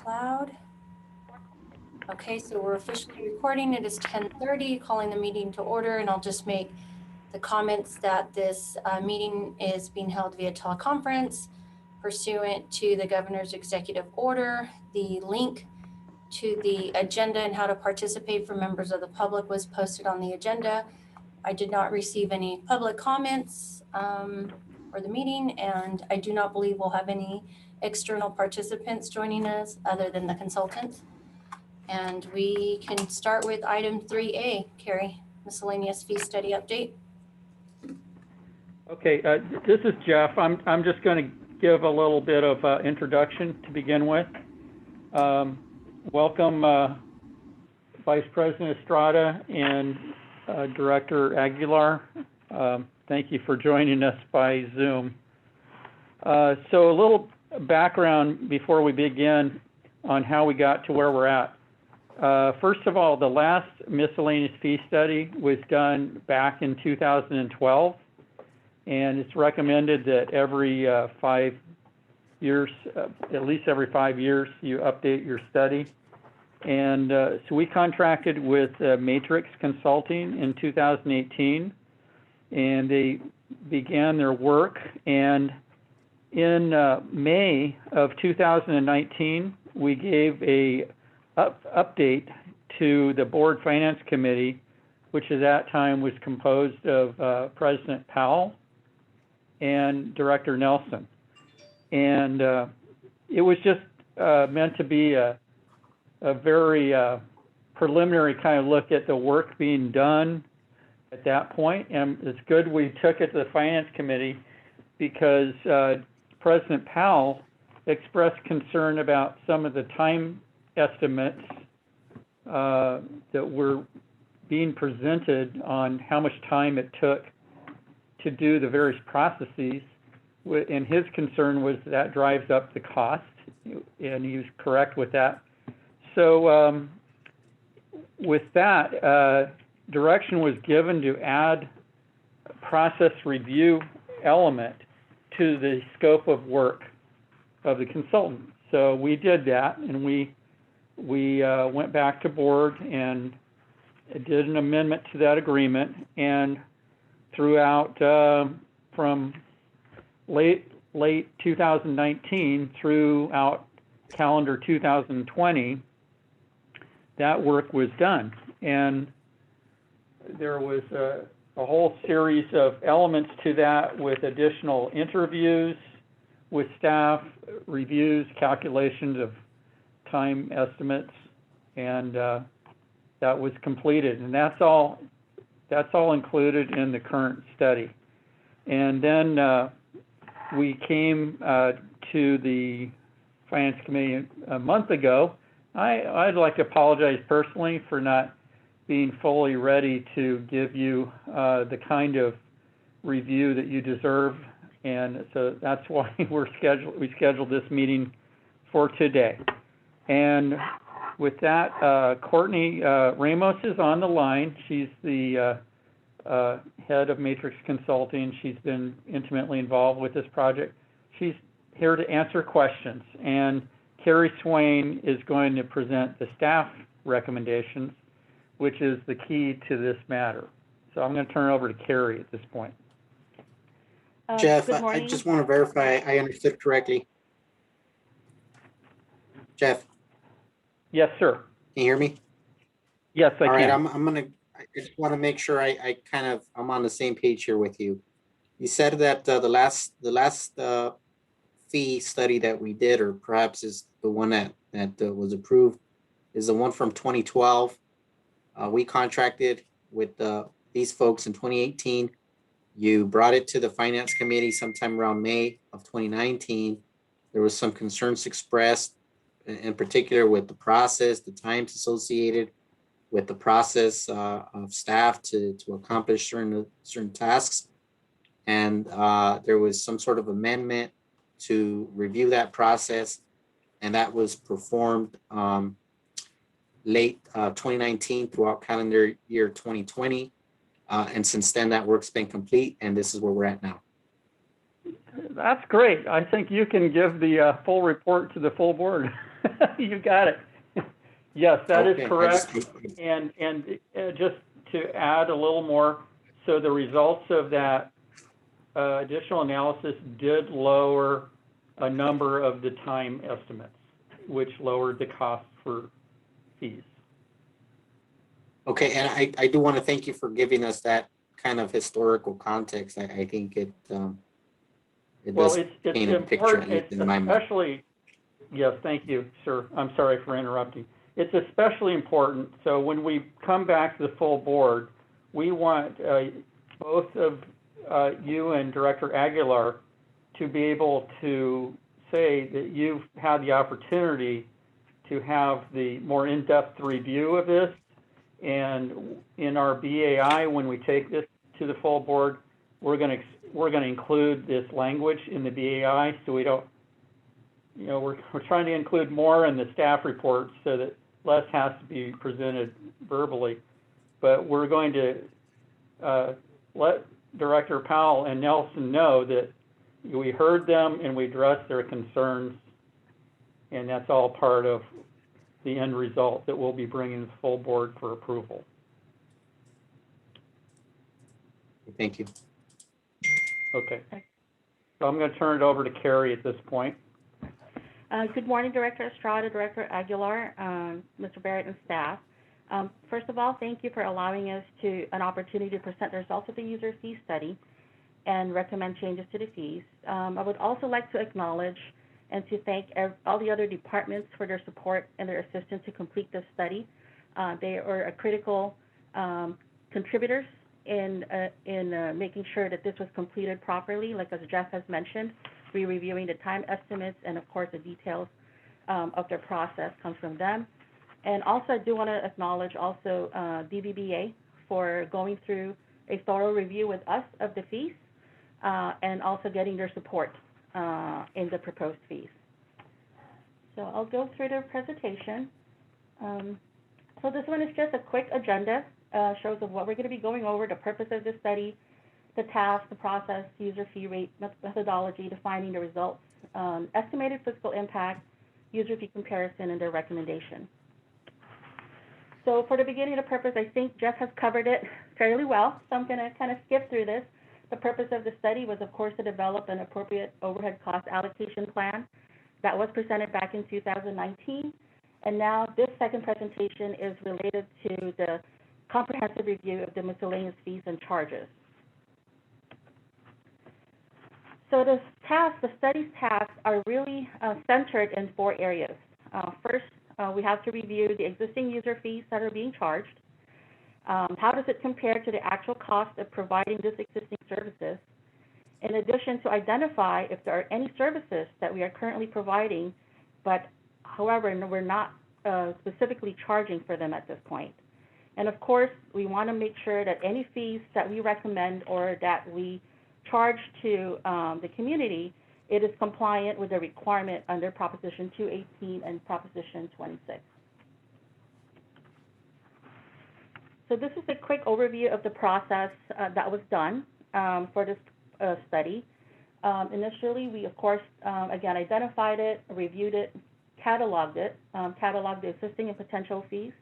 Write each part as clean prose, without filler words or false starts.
loud. Okay, so we're officially recording. It is 10:30, calling the meeting to order, and I'll just make the comments that this meeting is being held via teleconference pursuant to the governor's executive order. The link to the agenda and how to participate for members of the public was posted on the agenda. I did not receive any public comments for the meeting, and I do not believe we'll have any external participants joining us other than the consultants. And we can start with item 3A, Carrie, miscellaneous fee study update. Okay, this is Jeff. I'm just going to give a little bit of introduction to begin with. Welcome, Vice President Estrada and Director Aguilar. Thank you for joining us by Zoom. So a little background before we begin on how we got to where we're at. First of all, the last miscellaneous fee study was done back in 2012, and it's recommended that every 5 years, at least every 5 years, you update your study. And so we contracted with Matrix Consulting in 2018, and they began their work. And in May of 2019, we gave a update to the Board Finance Committee, which at that time was composed of President Powell and Director Nelson. And it was just meant to be a very preliminary kind of look at the work being done at that point. And it's good we took it to the Finance Committee because President Powell expressed concern about some of the time estimates that were being presented on how much time it took to do the various processes. And his concern was that drives up the cost, and he was correct with that. So with that, direction was given to add a process review element to the scope of work of the consultant. So we did that, and we went back to board and did an amendment to that agreement. And throughout from late 2019 throughout calendar 2020, that work was done. And there was a whole series of elements to that with additional interviews with staff, reviews, calculations of time estimates, and that was completed. And that's all included in the current study. And then we came to the Finance Committee a month ago. I'd like to apologize personally for not being fully ready to give you the kind of review that you deserve, and so that's why we scheduled this meeting for today. And with that, Courtney Ramos is on the line. She's the head of Matrix Consulting. She's been intimately involved with this project. She's here to answer questions, and Carrie Swain is going to present the staff recommendations, which is the key to this matter. So I'm going to turn it over to Carrie at this point. Jeff, I just want to verify I understood correctly. Jeff? Yes, sir. Can you hear me? Yes, I can. All right, I just want to make sure I'm on the same page here with you. You said that the last fee study that we did, or perhaps is the one that was approved, is the one from 2012. We contracted with these folks in 2018. You brought it to the Finance Committee sometime around May of 2019. There was some concerns expressed, in particular with the process, the times associated with the process of staff to accomplish certain tasks. And there was some sort of amendment to review that process, and that was performed late 2019 throughout calendar year 2020. And since then, that work's been complete, and this is where we're at now. That's great. I think you can give the full report to the full board. You got it. Yes, that is Okay, I correct. just- And just to add a little more, so the results of that additional analysis did lower a number of the time estimates, which lowered the cost for fees. Okay, and I do want to thank you for giving us that kind of historical context. I think it Well, does it's paint a picture, at important, least it's in my mind. especially, yes, thank you, sir. I'm sorry for interrupting. It's especially important, so when we come back to the full board, we want both of you and Director Aguilar to be able to say that you've had the opportunity to have the more in-depth review of this. And in our BAI, when we take this to the full board, we're going to include this language in the BAI, so we don't, you know, we're trying to include more in the staff report so that less has to be presented verbally. But we're going to let Director Powell and Nelson know that we heard them and we addressed their concerns, and that's all part of the end result that we'll be bringing to the full board for approval. Thank you. Okay. So I'm going to turn it over to Carrie at this point. Good morning, Director Estrada, Director Aguilar, Mr. Barrett, and staff. First of all, thank you for allowing us an opportunity to present the results of the user fee study and recommend changes to the fees. I would also like to acknowledge and to thank all the other departments for their support and their assistance to complete this study. They are a critical contributors in making sure that this was completed properly, like as Jeff has mentioned, reviewing the time estimates, and of course the details of their process comes from them. And also I do want to acknowledge also DBBA for going through a thorough review with us of the fees and also getting their support in the proposed fees. So I'll go through the presentation. So this one is just a quick agenda, shows of what we're going to be going over, the purpose of the study, the task, the process, user fee rate, methodology, defining the results, estimated fiscal impact, user fee comparison, and their recommendation. So for the beginning of the purpose, I think Jeff has covered it fairly well, so I'm going to kind of skip through this. The purpose of the study was, of course, to develop an appropriate overhead cost allocation plan that was presented back in 2019. And now this second presentation is related to the comprehensive review of the miscellaneous fees and charges. So the study's tasks are really centered in 4 areas. First, we have to review the existing user fees that are being charged. How does it compare to the actual cost of providing this existing services? In addition, to identify if there are any services that we are currently providing, but however, we're not specifically charging for them at this point. And of course, we want to make sure that any fees that we recommend or that we charge to the community, it is compliant with the requirement under Proposition 218 and Proposition 26. So this is a quick overview of the process that was done for this study. Initially, we, of course, again, identified it, reviewed it, cataloged the existing and potential fees.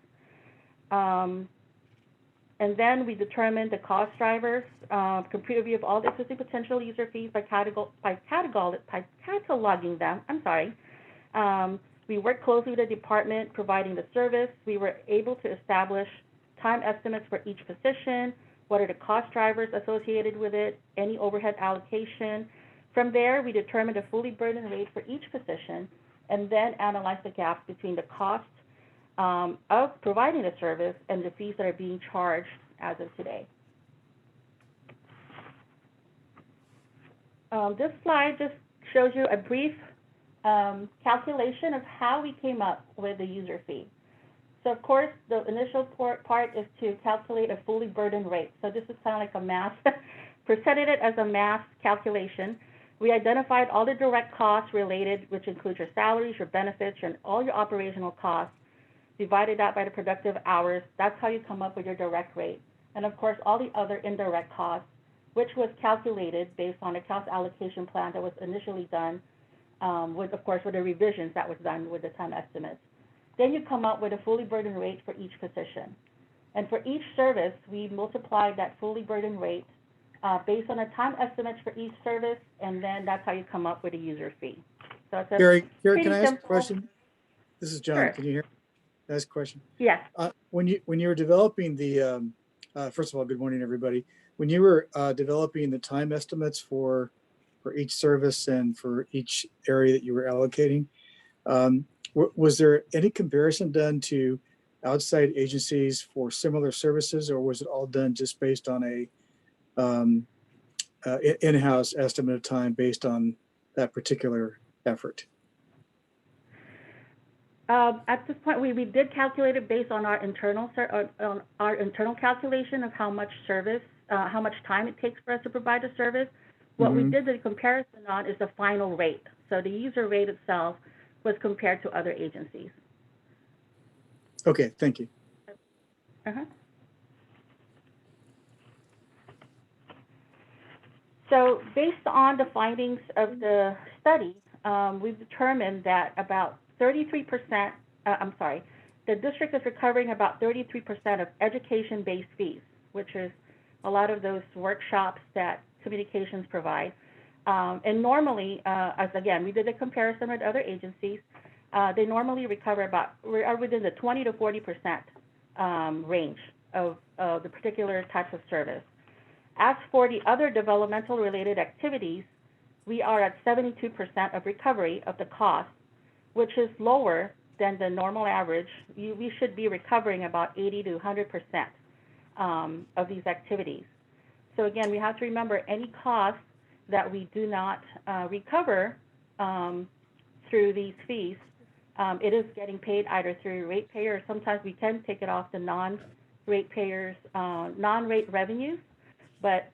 And then we determined the cost drivers, complete review of all the existing potential user fees by cataloging them. We worked closely with the department providing the service. We were able to establish time estimates for each position, what are the cost drivers associated with it, any overhead allocation. From there, we determined a fully burdened rate for each position, and then analyzed the gaps between the cost of providing the service and the fees that are being charged as of today. This slide just shows you a brief calculation of how we came up with the user fee. So of course, the initial part is to calculate a fully burdened rate. So this is kind of like a math, presented it as a math calculation. We identified all the direct costs related, which includes your salaries, your benefits, and all your operational costs, divided that by the productive hours. That's how you come up with your direct rate. And of course, all the other indirect costs, which was calculated based on a cost allocation plan that was initially done with, of course, with the revisions that was done with the time estimates. Then you come up with a fully burdened rate for each position. And for each service, we multiply that fully burdened rate based on the time estimates for each service, and then that's how you come up with a user fee. So it's a Carrie, pretty can I ask a simple- question? This is John. Sure. Can you hear? Can I ask a question? Yes. When you were developing the, first of all, good morning, everybody. When you were developing the time estimates for each service and for each area that you were allocating, was there any comparison done to outside agencies for similar services, or was it all done just based on a in-house estimate of time based on that particular effort? At this point, we did calculate it based on our internal calculation of how much service, how much time it takes for us to provide a service. What we did the comparison on is the final rate. So the user rate itself was compared to other agencies. Okay, thank you. So based on the findings of the study, we've determined that about 33%, the district is recovering about 33% of education-based fees, which is a lot of those workshops that communications provide. And normally, as again, we did a comparison with other agencies, they normally recover are within the 20 to 40% range of the particular type of service. As for the other developmental related activities, we are at 72% of recovery of the cost, which is lower than the normal average. We should be recovering about 80 to 100% of these activities. So again, we have to remember any cost that we do not recover through these fees, it is getting paid either through ratepayer, or sometimes we can take it off the non-ratepayers, non-rate revenues, but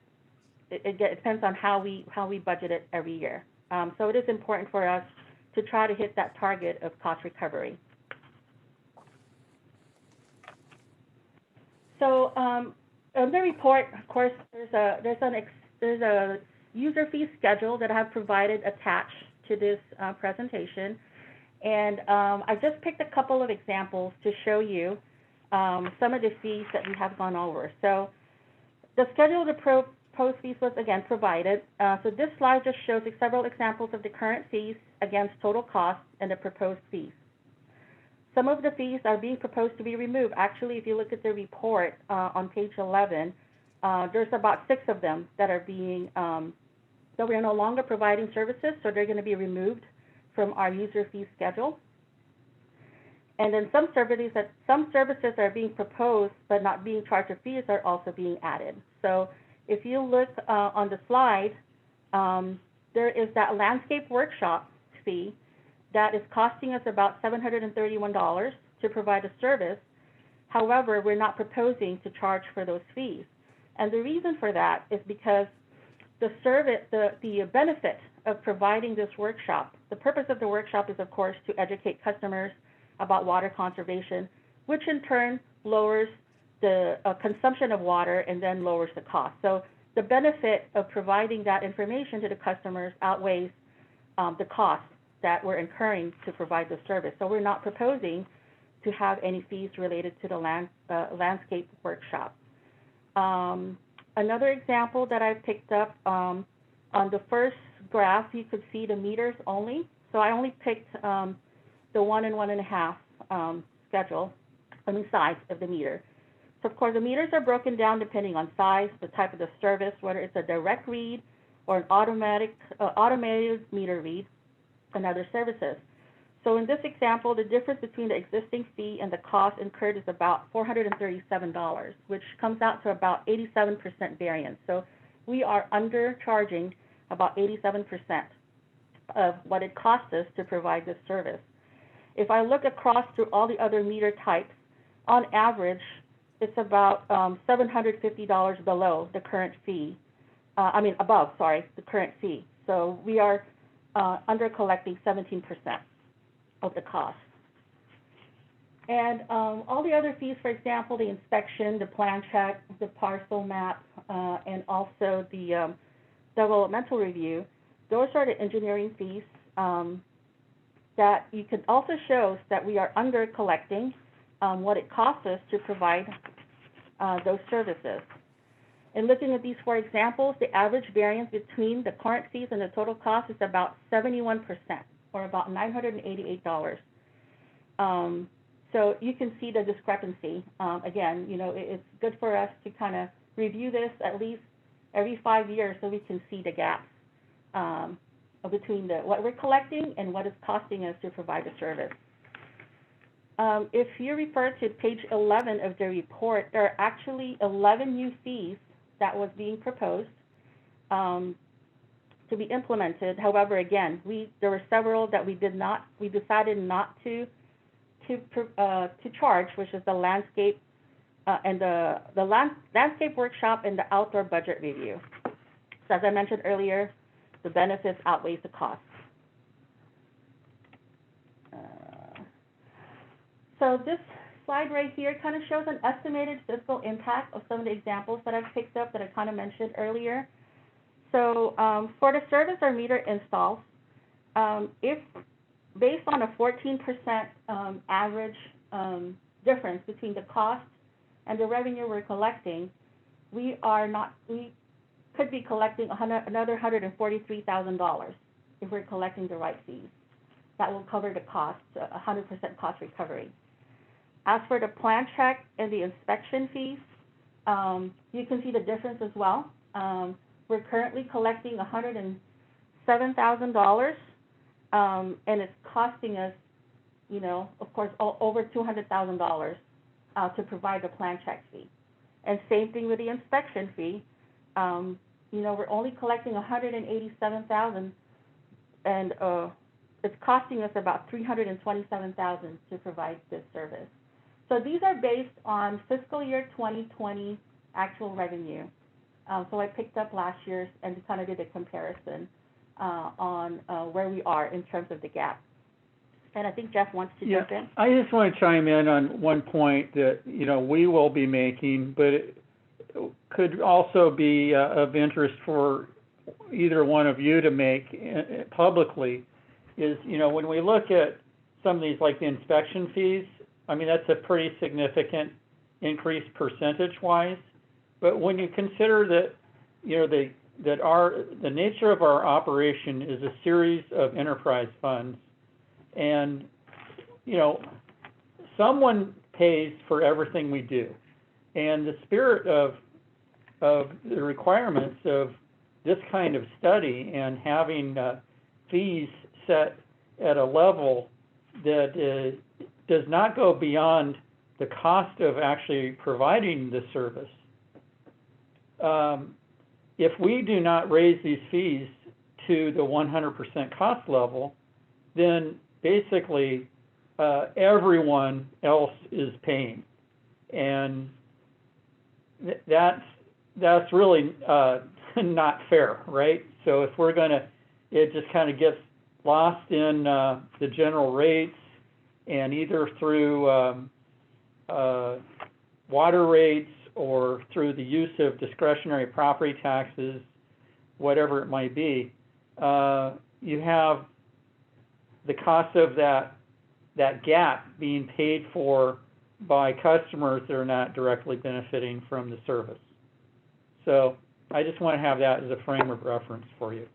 it depends on how we budget it every year. So it is important for us to try to hit that target of cost recovery. So in the report, of course, there's a user fee schedule that I have provided attached to this presentation. And I just picked a couple of examples to show you some of the fees that we have gone over. So the schedule of the proposed fees was again provided. So this slide just shows several examples of the current fees against total costs and the proposed fees. Some of the fees are being proposed to be removed. Actually, if you look at the report on page 11, there's about 6 of them that are being, that we're no longer providing services, so they're going to be removed from our user fee schedule. And then some services are being proposed but not being charged a fees are also being added. So if you look on the slide, there is that landscape workshop fee that is costing us about $731 to provide a service. However, we're not proposing to charge for those fees. And the reason for that is because the service, the benefit of providing this workshop, the purpose of the workshop is, of course, to educate customers about water conservation, which in turn lowers the consumption of water and then lowers the cost. So the benefit of providing that information to the customers outweighs the cost that we're incurring to provide the service. So we're not proposing to have any fees related to the landscape workshop. Another example that I picked up, on the first graph, you could see the meters only. So I only picked the 1 and 1.5 schedule, size of the meter. So of course the meters are broken down depending on size, the type of the service, whether it's a direct read or an automated meter read, and other services. So in this example, the difference between the existing fee and the cost incurred is about $437, which comes out to about 87% variance. So we are undercharging about 87% of what it costs us to provide this service. If I look across through all the other meter types, on average, it's about $750 below the current fee. Above the current fee. So we are under collecting 17% of the cost. And all the other fees, for example, the inspection, the plan check, the parcel map, and also the developmental review, those are the engineering fees that you could also show that we are under collecting what it costs us to provide those services. And looking at these four examples, the average variance between the current fees and the total cost is about 71%, or about $988. So you can see the discrepancy. Again, you know, it's good for us to kind of review this at least every 5 years so we can see the gaps between what we're collecting and what it's costing us to provide the service. If you refer to page 11 of the report, there are actually 11 new fees that was being proposed to be implemented. However, again, there were several that we decided not to charge, which is the landscape and the landscape workshop and the outdoor budget review. So as I mentioned earlier, the benefits outweighs the costs. So this slide right here kind of shows an estimated fiscal impact of some of the examples that I've picked up that I kind of mentioned earlier. So for the service or meter installs, if based on a 14% average difference between the cost and the revenue we're collecting, we could be collecting another $143,000 if we're collecting the right fees. That will cover the cost, 100% cost recovery. As for the plan check and the inspection fees, you can see the difference as well. We're currently collecting $107,000, and it's costing us, you know, of course, over $200,000 to provide the plan check fee. And same thing with the inspection fee. You know, we're only collecting $187,000, and it's costing us about $327,000 to provide this service. So these are based on fiscal year 2020 actual revenue. So I picked up last year's and kind of did a comparison on where we are in terms of the gap. And I think Jeff wants to jump in. I just want to chime in on one point that, you know, we will be making, but it could also be of interest for either one of you to make publicly is, you know, when we look at some of these, like the inspection fees, I mean, that's a pretty significant increase percentage-wise. But when you consider that, you know, the nature of our operation is a series of enterprise funds, and, you know, someone pays for everything we do. And the spirit of the requirements of this kind of study and having fees set at a level that does not go beyond the cost of actually providing the service. If we do not raise these fees to the 100% cost level, then basically everyone else is paying. And that's really not fair, right? So if we're gonna, it just kind of gets lost in the general rates, and either through water rates or through the use of discretionary property taxes, whatever it might be, you have the cost of that gap being paid for by customers that are not directly benefiting from the service. So I just want to have that as a frame of reference for you.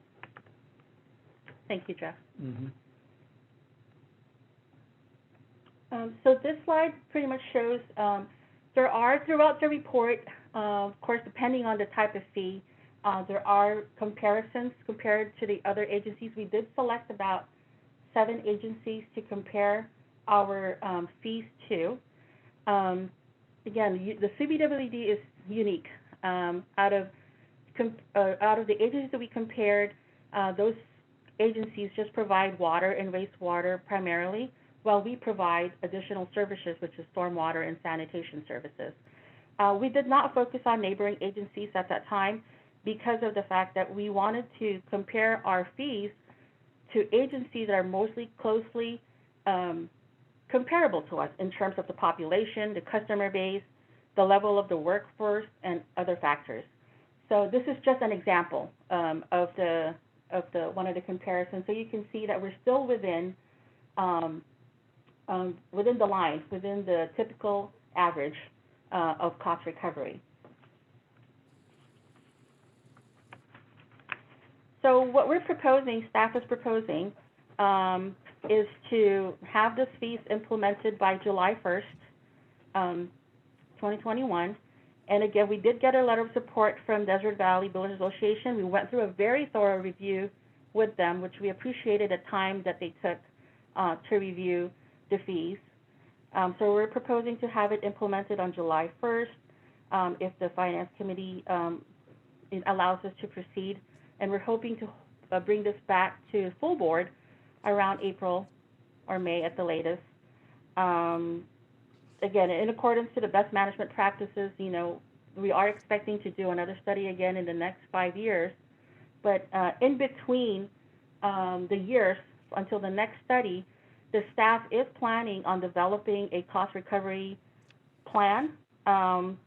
Thank you, Jeff. Mm-hmm. So this slide pretty much shows there are throughout the report, of course, depending on the type of fee, there are comparisons compared to the other agencies. We did select about 7 agencies to compare our fees to. Again, the CBWD is unique. Out of the agencies that we compared, those agencies just provide water and wastewater primarily, while we provide additional services, which is stormwater and sanitation services. We did not focus on neighboring agencies at that time because of the fact that we wanted to compare our fees to agencies that are mostly closely comparable to us in terms of the population, the customer base, the level of the workforce, and other factors. So this is just an example of the of one of the comparisons. So you can see that we're still within the line, within the typical average of cost recovery. So what we're proposing, staff is proposing, is to have this fees implemented by July 1st, 2021. And again, we did get a letter of support from Desert Valley Builders Association. We went through a very thorough review with them, which we appreciated the time that they took to review the fees. So we're proposing to have it implemented on July 1st, if the Finance Committee it allows us to proceed. And we're hoping to bring this back to full board around April or May at the latest. Again, in accordance to the best management practices, you know, we are expecting to do another study again in the next 5 years. But in between the years until the next study, the staff is planning on developing a cost recovery plan and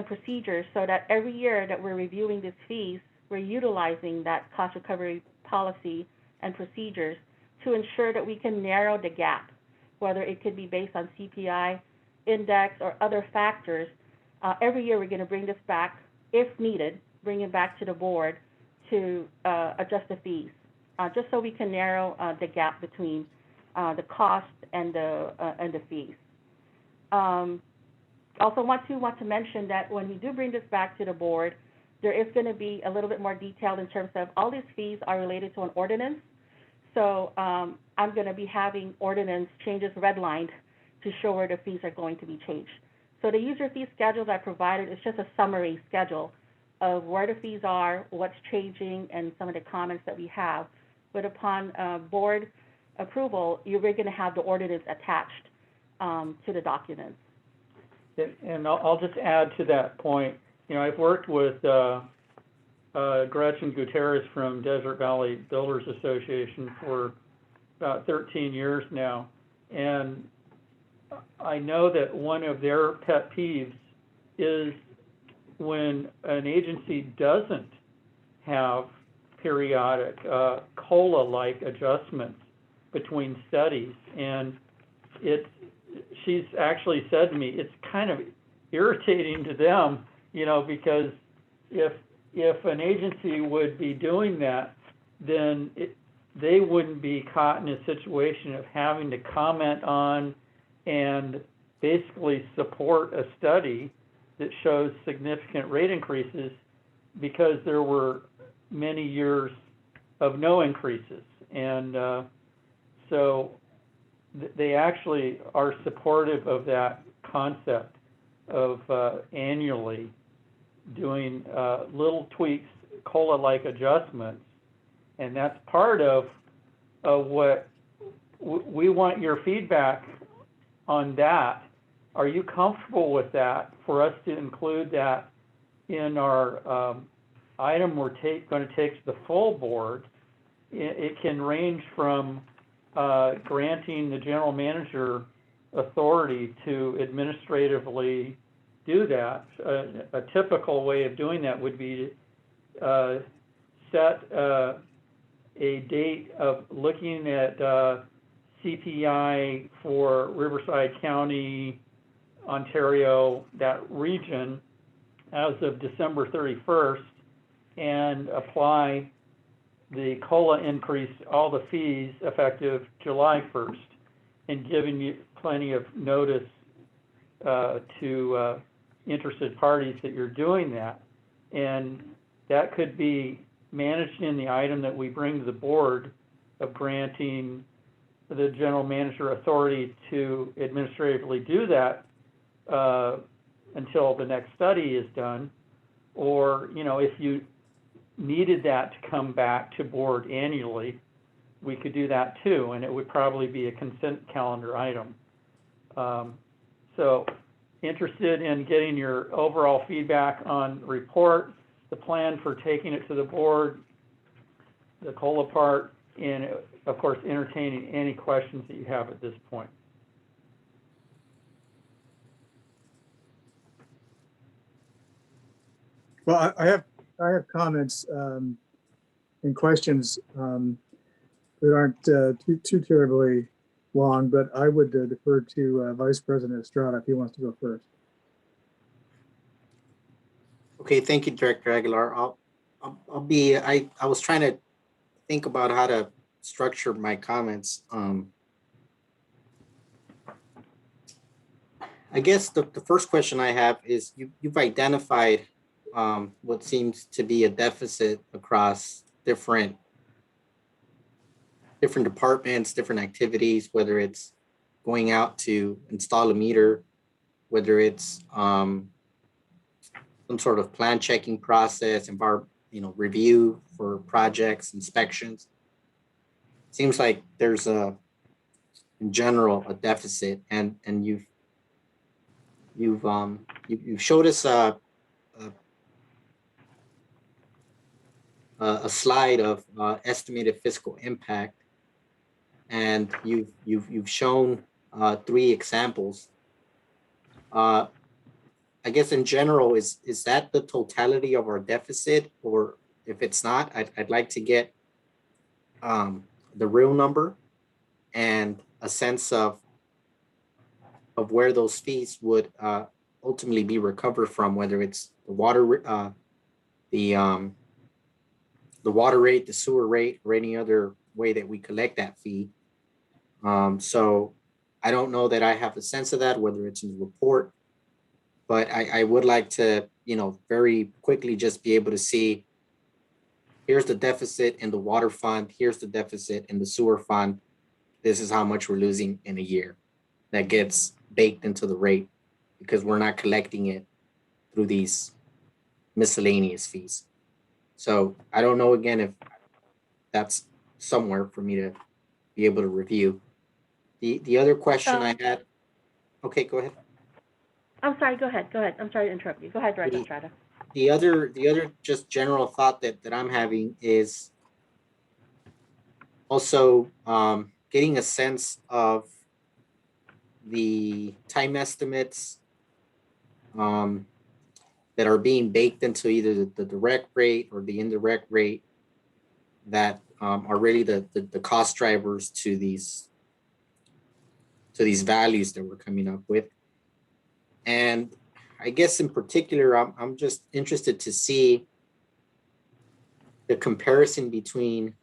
procedures so that every year that we're reviewing these fees, we're utilizing that cost recovery policy and procedures to ensure that we can narrow the gap, whether it could be based on CPI, index, or other factors. Every year we're going to bring this back, if needed, bring it back to the board to adjust the fees, just so we can narrow the gap between the cost and the fees. Also want to mention that when we do bring this back to the board, there is going to be a little bit more detail in terms of all these fees are related to an ordinance. So I'm going to be having ordinance changes redlined to show where the fees are going to be changed. So the user fee schedule that I provided is just a summary schedule of where the fees are, what's changing, and some of the comments that we have. But upon board approval, you're going to have the ordinance attached to the documents. And I'll just add to that point. You know, I've worked with Gretchen Gutierrez from Desert Valley Builders Association for about 13 years now, and I know that one of their pet peeves is when an agency doesn't have periodic COLA-like adjustments between studies, and she's actually said to me, it's kind of irritating to them, you know, because if an agency would be doing that, then they wouldn't be caught in a situation of having to comment on and basically support a study that shows significant rate increases because there were many years of no increases. And so they actually are supportive of that concept of annually doing little tweaks, COLA-like adjustments, and that's part of what we want your feedback on that. Are you comfortable with that for us to include that in our item we're going to take to the full board? It can range from granting the general manager authority to administratively do that. A typical way of doing that would be to set a date of looking at CPI for Riverside County, Ontario, that region, as of December 31st, and apply the COLA increase, all the fees effective July 1st, and giving you plenty of notice to interested parties that you're doing that. And that could be managed in the item that we bring to the board of granting the general manager authority to administratively do that until the next study is done. Or, you know, if you needed that to come back to board annually, we could do that too, and it would probably be a consent calendar item. So interested in getting your overall feedback on the report, the plan for taking it to the board, the COLA part, and of course entertaining any questions that you have at this point. Well, I have comments. and questions that aren't too terribly long, but I would defer to Vice President Estrada if he wants to go first. Okay, thank you, Director Aguilar. I was trying to think about how to structure my comments. I guess the first question I have is you've identified what seems to be a deficit across different departments, different activities, whether it's going out to install a meter, whether it's some sort of plan checking process, review for projects, inspections. Seems like there's in general a deficit, and you've showed us a slide of estimated fiscal impact, and you've shown 3 examples. I guess in general, is that the totality of our deficit, or if it's not, I'd like to get the real number and a sense of where those fees would ultimately be recovered from, whether it's the water rate, the sewer rate, or any other way that we collect that fee. So I don't know that I have a sense of that, whether it's in the report, but I would like to, very quickly just be able to see, here's the deficit in the water fund, here's the deficit in the sewer fund. This is how much we're losing in a year. That gets baked into the rate because we're not collecting it through these miscellaneous fees. So I don't know, again, if that's somewhere for me to be able to review. The other question I had, okay, go ahead. I'm sorry, go ahead. I'm sorry to interrupt you. Go ahead, Director Estrada. The other just general thought that I'm having is also getting a sense of the time estimates that are being baked into either the direct rate or the indirect rate that are really the cost drivers to these values that we're coming up with. And I guess in particular, I'm just interested to see the comparison between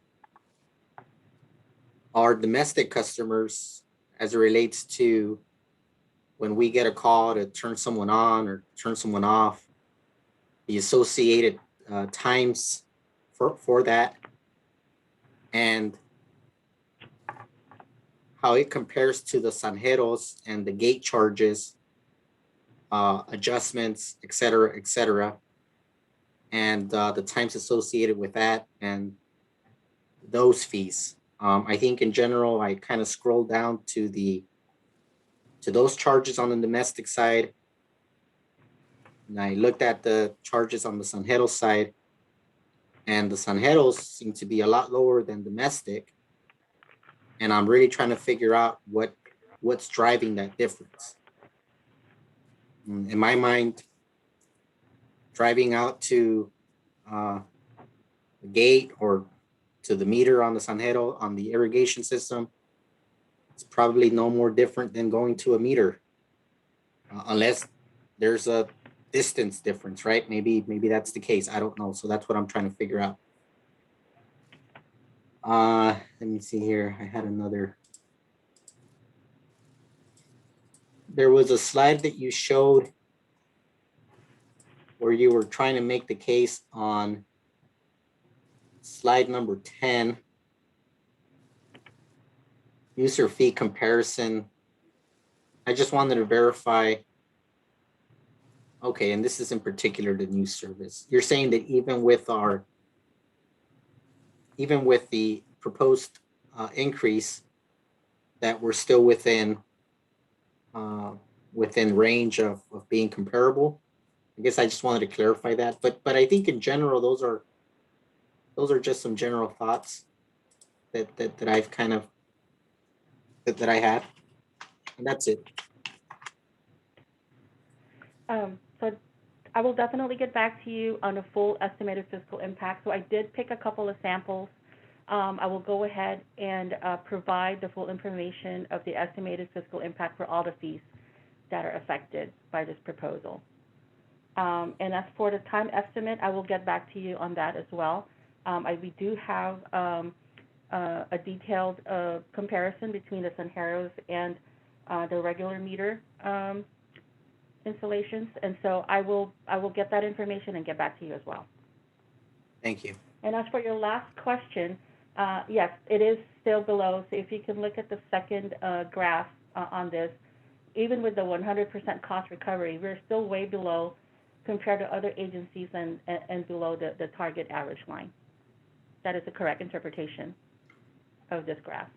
our domestic customers as it relates to when we get a call to turn someone on or turn someone off, the associated times for that, and how it compares to the Sanjeros and the gate charges, adjustments, et cetera, and the times associated with that and those fees. I think in general, I kind of scrolled down to those charges on the domestic side, and I looked at the charges on the Sanjeros side, and the Sanjeros seem to be a lot lower than domestic. And I'm really trying to figure out what's driving that difference. In my mind, driving out to the gate or to the meter on the Sanjero on the irrigation system, it's probably no more different than going to a meter, unless there's a distance difference, right? Maybe that's the case. I don't know. So that's what I'm trying to figure out. Let me see here. I had another. There was a slide that you showed where you were trying to make the case on slide number 10, user fee comparison. I just wanted to verify. Okay, and this is in particular the new service. You're saying that even with the proposed increase, that we're still within range of being comparable. I guess I just wanted to clarify that, but I think in general those are just some general thoughts that I've kind of that I had, and that's it. So I will definitely get back to you on a full estimated fiscal impact. So I did pick a couple of samples. I will go ahead and provide the full information of the estimated fiscal impact for all the fees that are affected by this proposal. And as for the time estimate, I will get back to you on that as well. We do have a detailed comparison between the Senderos and the regular meter installations, and so I will get that information and get back to you as well. Thank you. And as for your last question, yes, it is still below. So if you can look at the second graph on this, even with the 100% cost recovery, we're still way below compared to other agencies and below the target average line. That is the correct interpretation of this graph.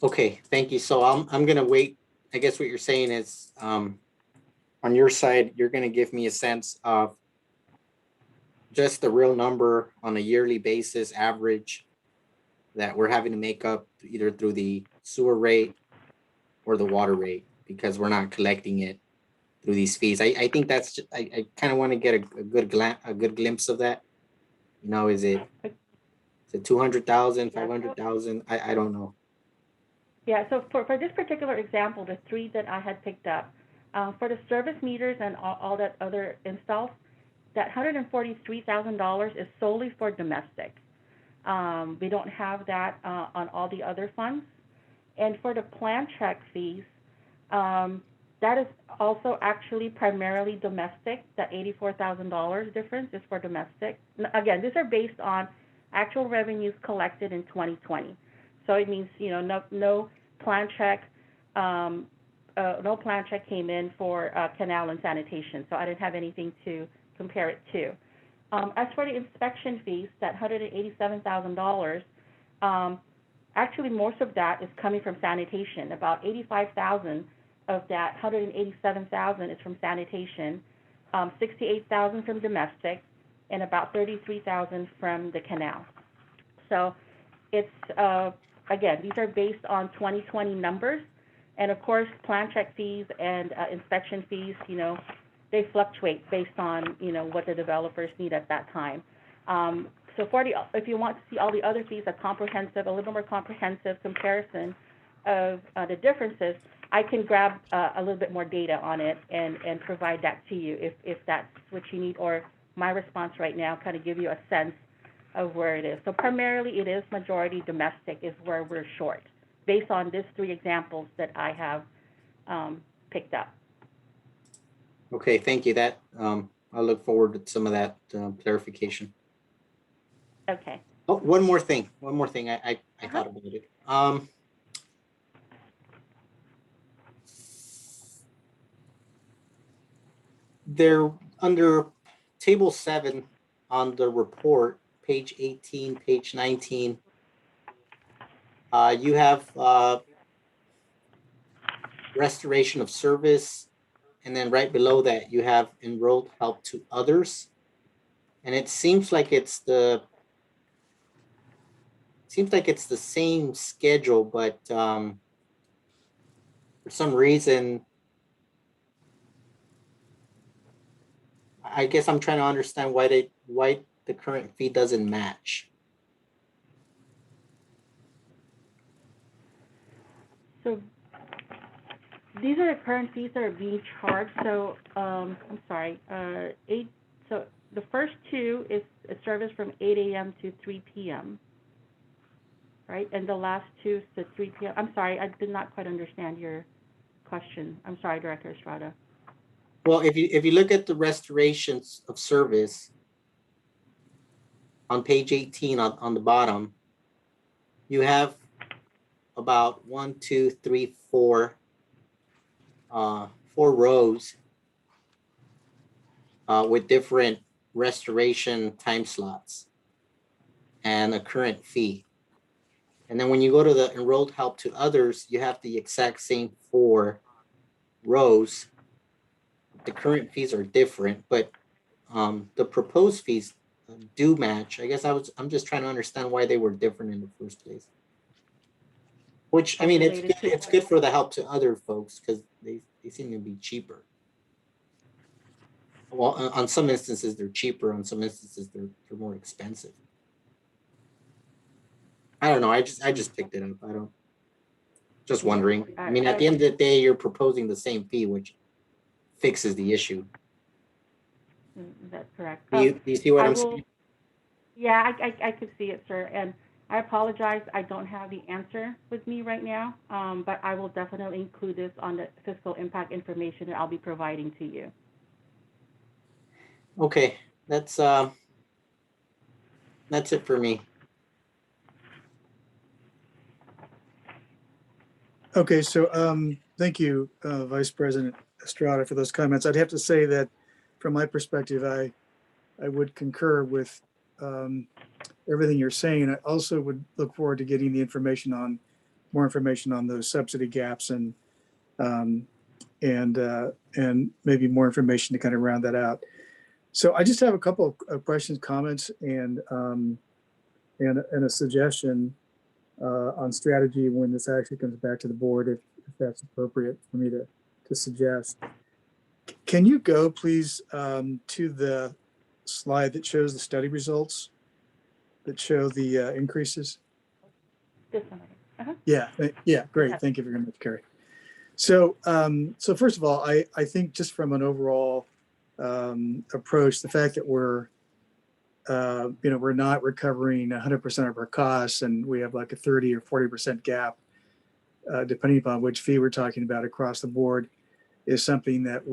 Okay, thank you. So I'm gonna wait. I guess what you're saying is, on your side, you're gonna give me a sense of just the real number on a yearly basis, average, that we're having to make up either through the sewer rate or the water rate, because we're not collecting it through these fees. I think that's just, I kind of want to get a good glimpse of that. You know, is it 200,000, 500,000? I don't know. Yeah, so for this particular example, the three that I had picked up, for the service meters and all that other installs, that $143,000 is solely for domestic. We don't have that on all the other funds. And for the plan check fees, that is also actually primarily domestic. That $84,000 difference is for domestic. Again, these are based on actual revenues collected in 2020. So it means, you know, no plan check, no plan check came in for canal and sanitation. So I didn't have anything to compare it to. As for the inspection fees, that $187,000, actually most of that is coming from sanitation. About $85,000 of that $187,000 is from sanitation, $68,000 from domestic, and about $33,000 from the canal. So it's, again, these are based on 2020 numbers. And of course, plan check fees and inspection fees, you know, they fluctuate based on, you know, what the developers need at that time. So if you want to see all the other fees, a little more comprehensive comparison of the differences, I can grab a little bit more data on it and provide that to you if that's what you need, or my response right now kind of give you a sense of where it is. So primarily it is majority domestic is where we're short, based on these three examples that I have picked up. Okay, thank you. That I look forward to some of that clarification. Okay. Oh, one more thing. I thought about it. There, under table 7 on the report, page 18, page 19, you have restoration of service, and then right below that you have enrolled help to others, and it seems like it's the same schedule, but for some reason, I guess I'm trying to understand why the current fee doesn't match. So these are the current fees that are being charged. So I'm sorry, so the first two is a service from 8 a.m. to 3 p.m. right? And the last two is to 3 p.m. I'm sorry, I did not quite understand your question. I'm sorry, Director Estrada. Well, if you look at the restorations of service on page 18 on the bottom, you have about 4 rows with different restoration time slots and a current fee. And then when you go to the enrolled help to others, you have the exact same 4 rows. The current fees are different, but the proposed fees do match. I guess I'm just trying to understand why they were different in the first place. Which, I mean, it's good for the help to other folks because they seem to be cheaper. well, on some instances they're cheaper, on some instances they're more expensive. I don't know. I just picked it up. I don't, just wondering. I mean, at the end of the day, you're proposing the same fee, which fixes the issue. That's correct. Do you see what I I'm will, saying? yeah, I could see it, sir. And I apologize, I don't have the answer with me right now, but I will definitely include this on the fiscal impact information that I'll be providing to you. Okay, that's it for me. Okay, so thank you, Vice President Estrada, for those comments. I'd have to say that from my perspective, I would concur with everything you're saying. I also would look forward to getting the information on more information on those subsidy gaps and maybe more information to kind of round that out. So I just have a couple of questions, comments, and a suggestion on strategy when this actually comes back to the board, if that's appropriate for me to suggest. Can you go, please, to the slide that shows the study results that show the increases? This one. Uh-huh. Yeah, great. Thank you very much, Carrie. So, so first of all, I think just from an overall approach, the fact that we're not recovering 100% of our costs, and we have like a 30 or 40% gap, depending upon which fee we're talking about across the board, is something that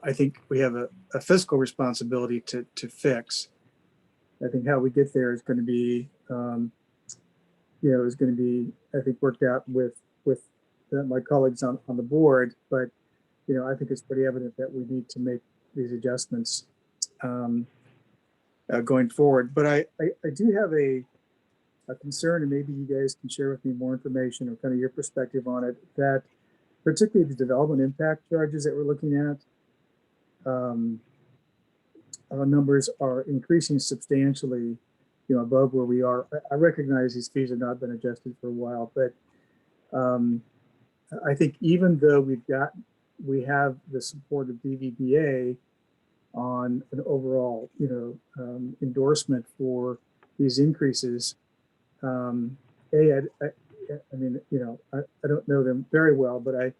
I think we have a fiscal responsibility to fix. I think how we get there is going to be, I think, worked out with my colleagues on the board. But, I think it's pretty evident that we need to make these adjustments going forward. But I do have a concern, and maybe you guys can share with me more information or kind of your perspective on it, that particularly the development impact charges that we're looking at, numbers are increasing substantially, above where we are. I recognize these fees have not been adjusted for a while, but I think even though we have the support of DVBA on an overall, endorsement for these increases, I don't know them very well, but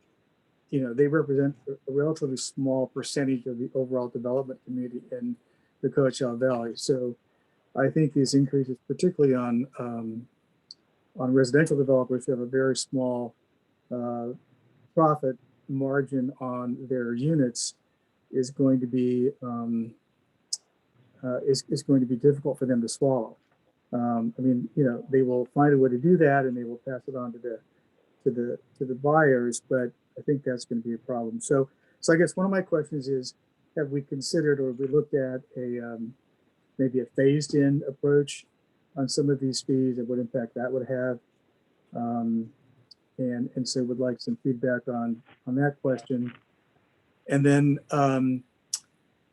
they represent a relatively small percentage of the overall development community in the Coachella Valley. So I think these increases, particularly on residential developers who have a very small profit margin on their units, is going to be difficult for them to swallow. They will find a way to do that, and they will pass it on to the buyers, but I think that's going to be a problem. So I guess one of my questions is, have we considered, or have we looked at maybe a phased-in approach on some of these fees, and what impact that would have? And so would like some feedback on that question. And then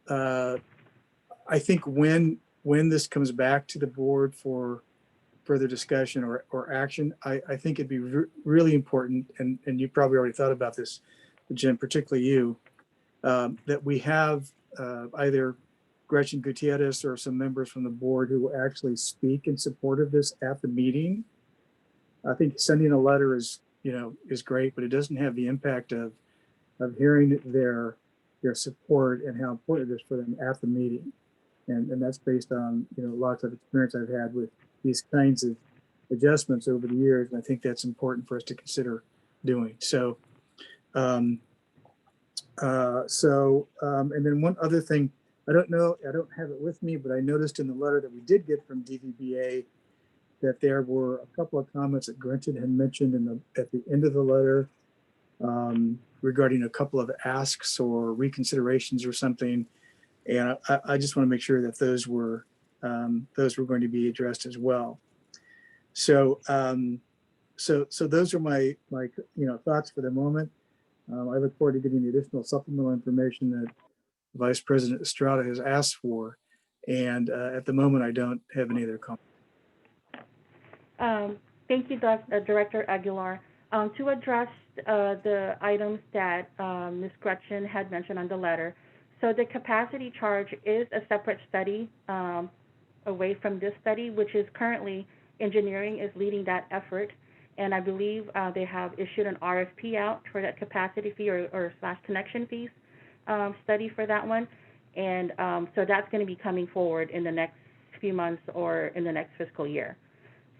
I think when this comes back to the board for further discussion or action, I think it'd be really important, and you probably already thought about this, Jim, particularly you, that we have either Gretchen Gutierrez or some members from the board who will actually speak in support of this at the meeting. I think sending a letter is great, but it doesn't have the impact of hearing their support and how important it is for them at the meeting. And that's based on, lots of experience I've had with these kinds of adjustments over the years. And I think that's important for us to consider doing. So, and then one other thing, I don't have it with me, but I noticed in the letter that we did get from DVBA that there were a couple of comments that Gretchen had mentioned at the end of the letter regarding a couple of asks or reconsiderations or something. And I just want to make sure that those were going to be addressed as well. So so those are my thoughts for the moment. I look forward to getting the additional supplemental information that Vice President Estrada has asked for. And at the moment, I don't have any other comments. Thank you, Director Aguilar. To address the items that Ms. Gretchen had mentioned on the letter, So the capacity charge is a separate study away from this study, which is currently engineering is leading that effort. And I believe they have issued an RFP out for that capacity fee or slash connection fees study for that one. And so that's going to be coming forward in the next few months or in the next fiscal year.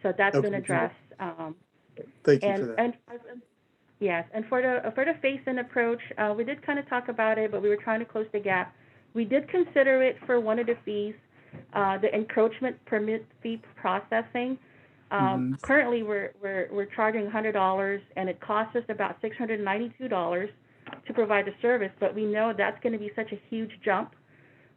So that's Okay, been addressed. Thank you for that. And yes, and for the phase-in approach, we did kind of talk about it, but we were trying to close the gap. We did consider it for one of the fees, the encroachment permit fee processing. Currently, we're charging $100, and it costs us about $692 to provide the service. But we know that's going to be such a huge jump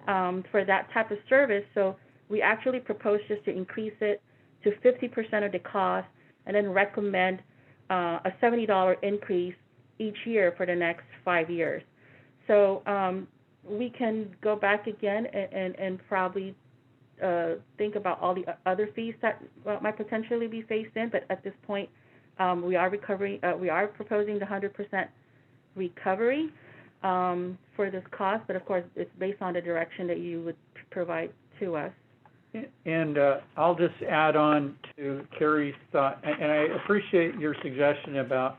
for that type of service. So we actually proposed just to increase it to 50% of the cost, and then recommend a $70 increase each year for the next 5 years. So we can go back again and probably think about all the other fees that might potentially be phased in, but at this point, we are proposing the 100% recovery for this cost, but of course, it's based on the direction that you would provide to us. And I'll just add on to Carrie's thought, and I appreciate your suggestion about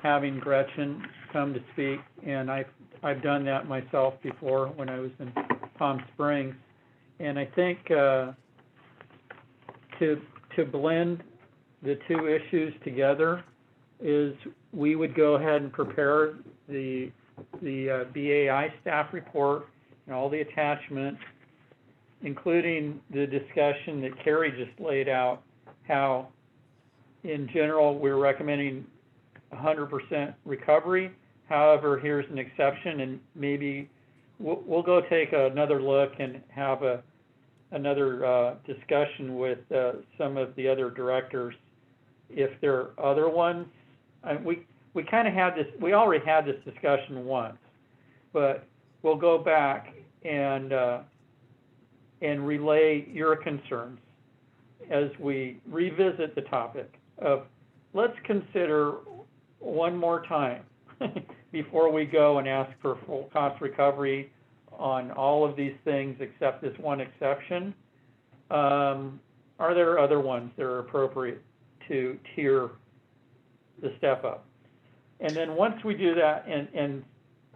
having Gretchen come to speak, and I've done that myself before when I was in Palm Springs. And I think to blend the two issues together is we would go ahead and prepare the BAI staff report and all the attachments, including the discussion that Carrie just laid out, how in general we're recommending 100% recovery. However, here's an exception, and maybe we'll go take another look and have another discussion with some of the other directors if there are other ones. And we kind of had this, we already had this discussion once, but we'll go back and relay your concerns as we revisit the topic of, let's consider one more time before we go and ask for full cost recovery on all of these things except this one exception. Are there other ones that are appropriate to tier the step up? And then once we do that, and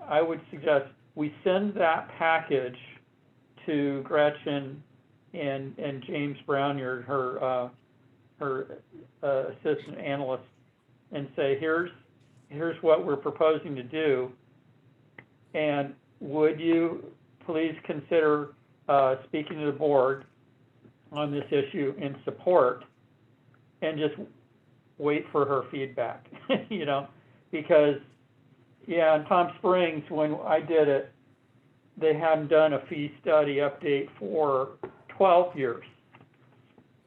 I would suggest we send that package to Gretchen and James Brown, her assistant analyst, and say, here's what we're proposing to do, and would you please consider speaking to the board on this issue in support, and just wait for her feedback, you know, because yeah, in Palm Springs, when I did it, they hadn't done a fee study update for 12 years.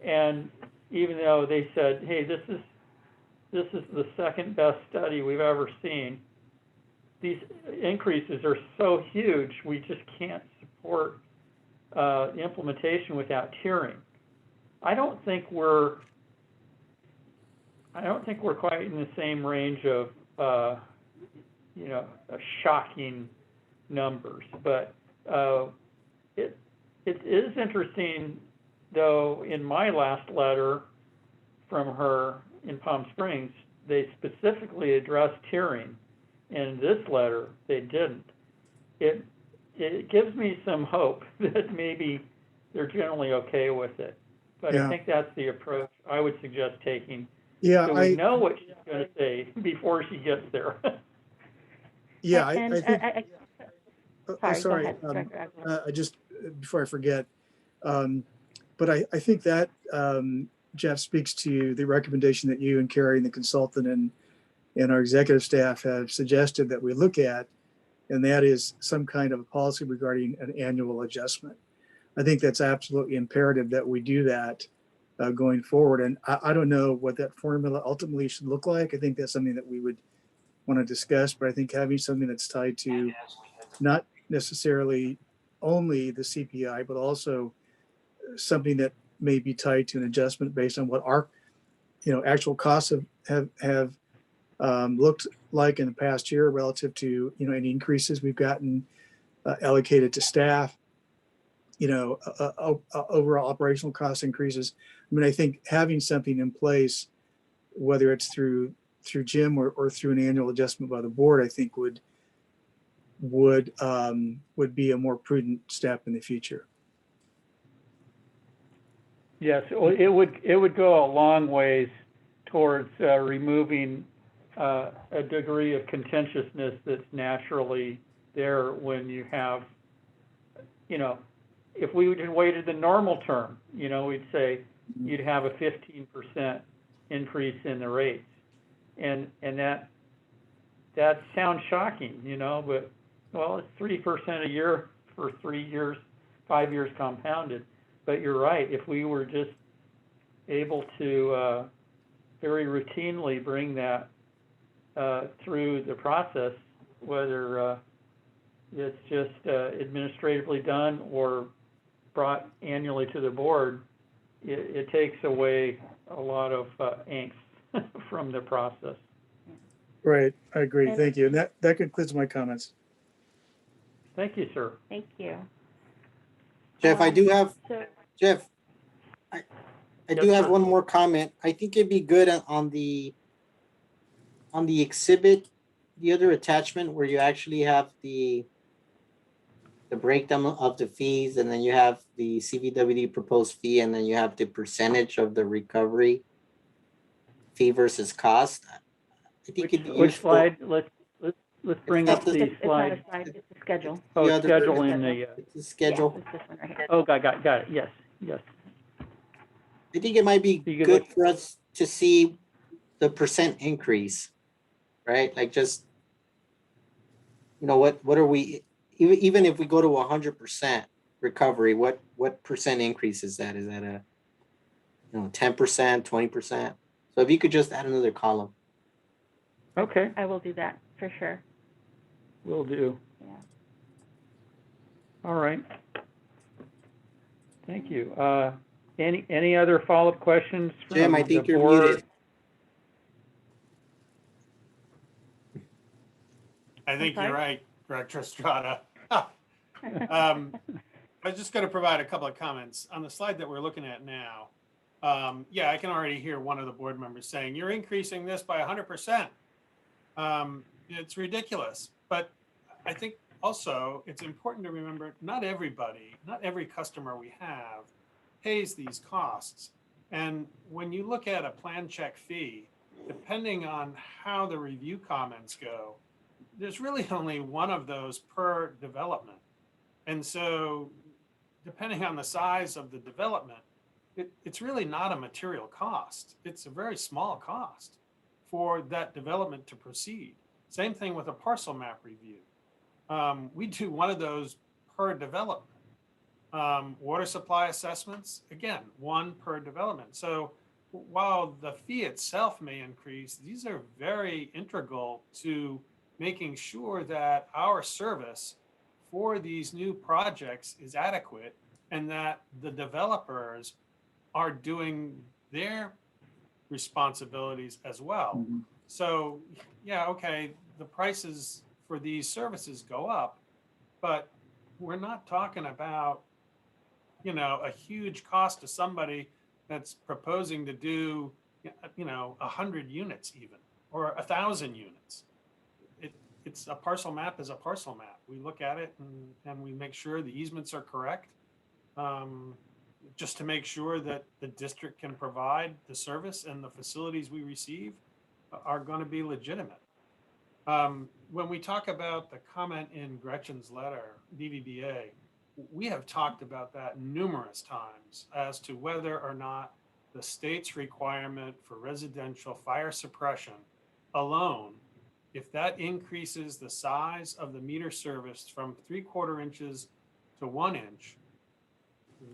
And even though they said, hey, this is the second best study we've ever seen, these increases are so huge, we just can't support implementation without tiering. I don't think we're quite in the same range of shocking numbers, but it is interesting, though. In my last letter from her in Palm Springs, they specifically addressed tiering. In this letter, they didn't. It gives me some hope that maybe they're generally okay with it. But yeah. I think that's the approach I would suggest taking. Yeah, so we know what she's going to say before she gets there. Yeah, I think. Sorry. I just before I forget, but I think that Jeff speaks to the recommendation that you and Carrie and the consultant and our executive staff have suggested that we look at, and that is some kind of a policy regarding an annual adjustment. I think that's absolutely imperative that we do that going forward. And I don't know what that formula ultimately should look like. I think that's something that we would want to discuss, but I think having something that's tied to not necessarily only the CPI, but also something that may be tied to an adjustment based on what our, actual costs have looked like in the past year relative to, any increases we've gotten allocated to staff, overall operational cost increases. I mean, I think having something in place, whether it's through Jim or through an annual adjustment by the board, I think would be a more prudent step in the future. Yes, it would go a long ways towards removing a degree of contentiousness that's naturally there when you have, if we waited the normal term, we'd say you'd have a 15% increase in the rates. And that sounds shocking, but, well, it's 3% a year for 3 years, 5 years compounded. But you're right, if we were just able to very routinely bring that through the process, whether it's just administratively done or brought annually to the board, it takes away a lot of angst from the process. Right, I agree. Thank you. And that concludes my comments. Thank you, sir. Thank you. Jeff, I do have, So, Jeff, I Yes, do have sir. one more comment. I think it'd be good on the exhibit, the other attachment where you actually have the breakdown of the fees, and then you have the CVWD proposed fee, and then you have the percentage of the recovery fee versus cost. I think it'd be Which useful. slide? Let's bring It's up not the it's not a slide. slide, it's a schedule. Oh, the other- schedule in the, It's the schedule. Yeah, it's this one right here. oh, got it, yes. I think it might be You could good look- for us to see the percent increase, right? Like just, what are we, even if we go to 100% recovery, what percent increase is that? Is that a, 10%, 20%? So if you could just add another column. Okay, I will do that for sure. will do. Yeah. All right. Thank you. Any other follow-up questions from Jim, I think the you're board? muted. I think sorry? you're right, Director Estrada. I was just going to provide a couple of comments on the slide that we're looking at now. Yeah, I can already hear one of the board members saying, you're increasing this by 100%. It's ridiculous. But I think also it's important to remember not every customer we have pays these costs. And when you look at a plan check fee, depending on how the review comments go, there's really only one of those per development. And so depending on the size of the development, it's really not a material cost. It's a very small cost for that development to proceed. Same thing with a parcel map review. We do one of those per development. Water supply assessments, again, one per development. So while the fee itself may increase, these are very integral to making sure that our service for these new projects is adequate and that the developers are doing their responsibilities as well. So, yeah, okay, the prices for these services go up, but we're not talking about, a huge cost to somebody that's proposing to do, 100 units even, or 1,000 units. It's a parcel map is a parcel map. We look at it and we make sure the easements are correct, just to make sure that the district can provide the service and the facilities we receive are going to be legitimate. When we talk about the comment in Gretchen's letter, DVBA, we have talked about that numerous times as to whether or not the state's requirement for residential fire suppression alone, if that increases the size of the meter service from 3/4 inches to 1 inch,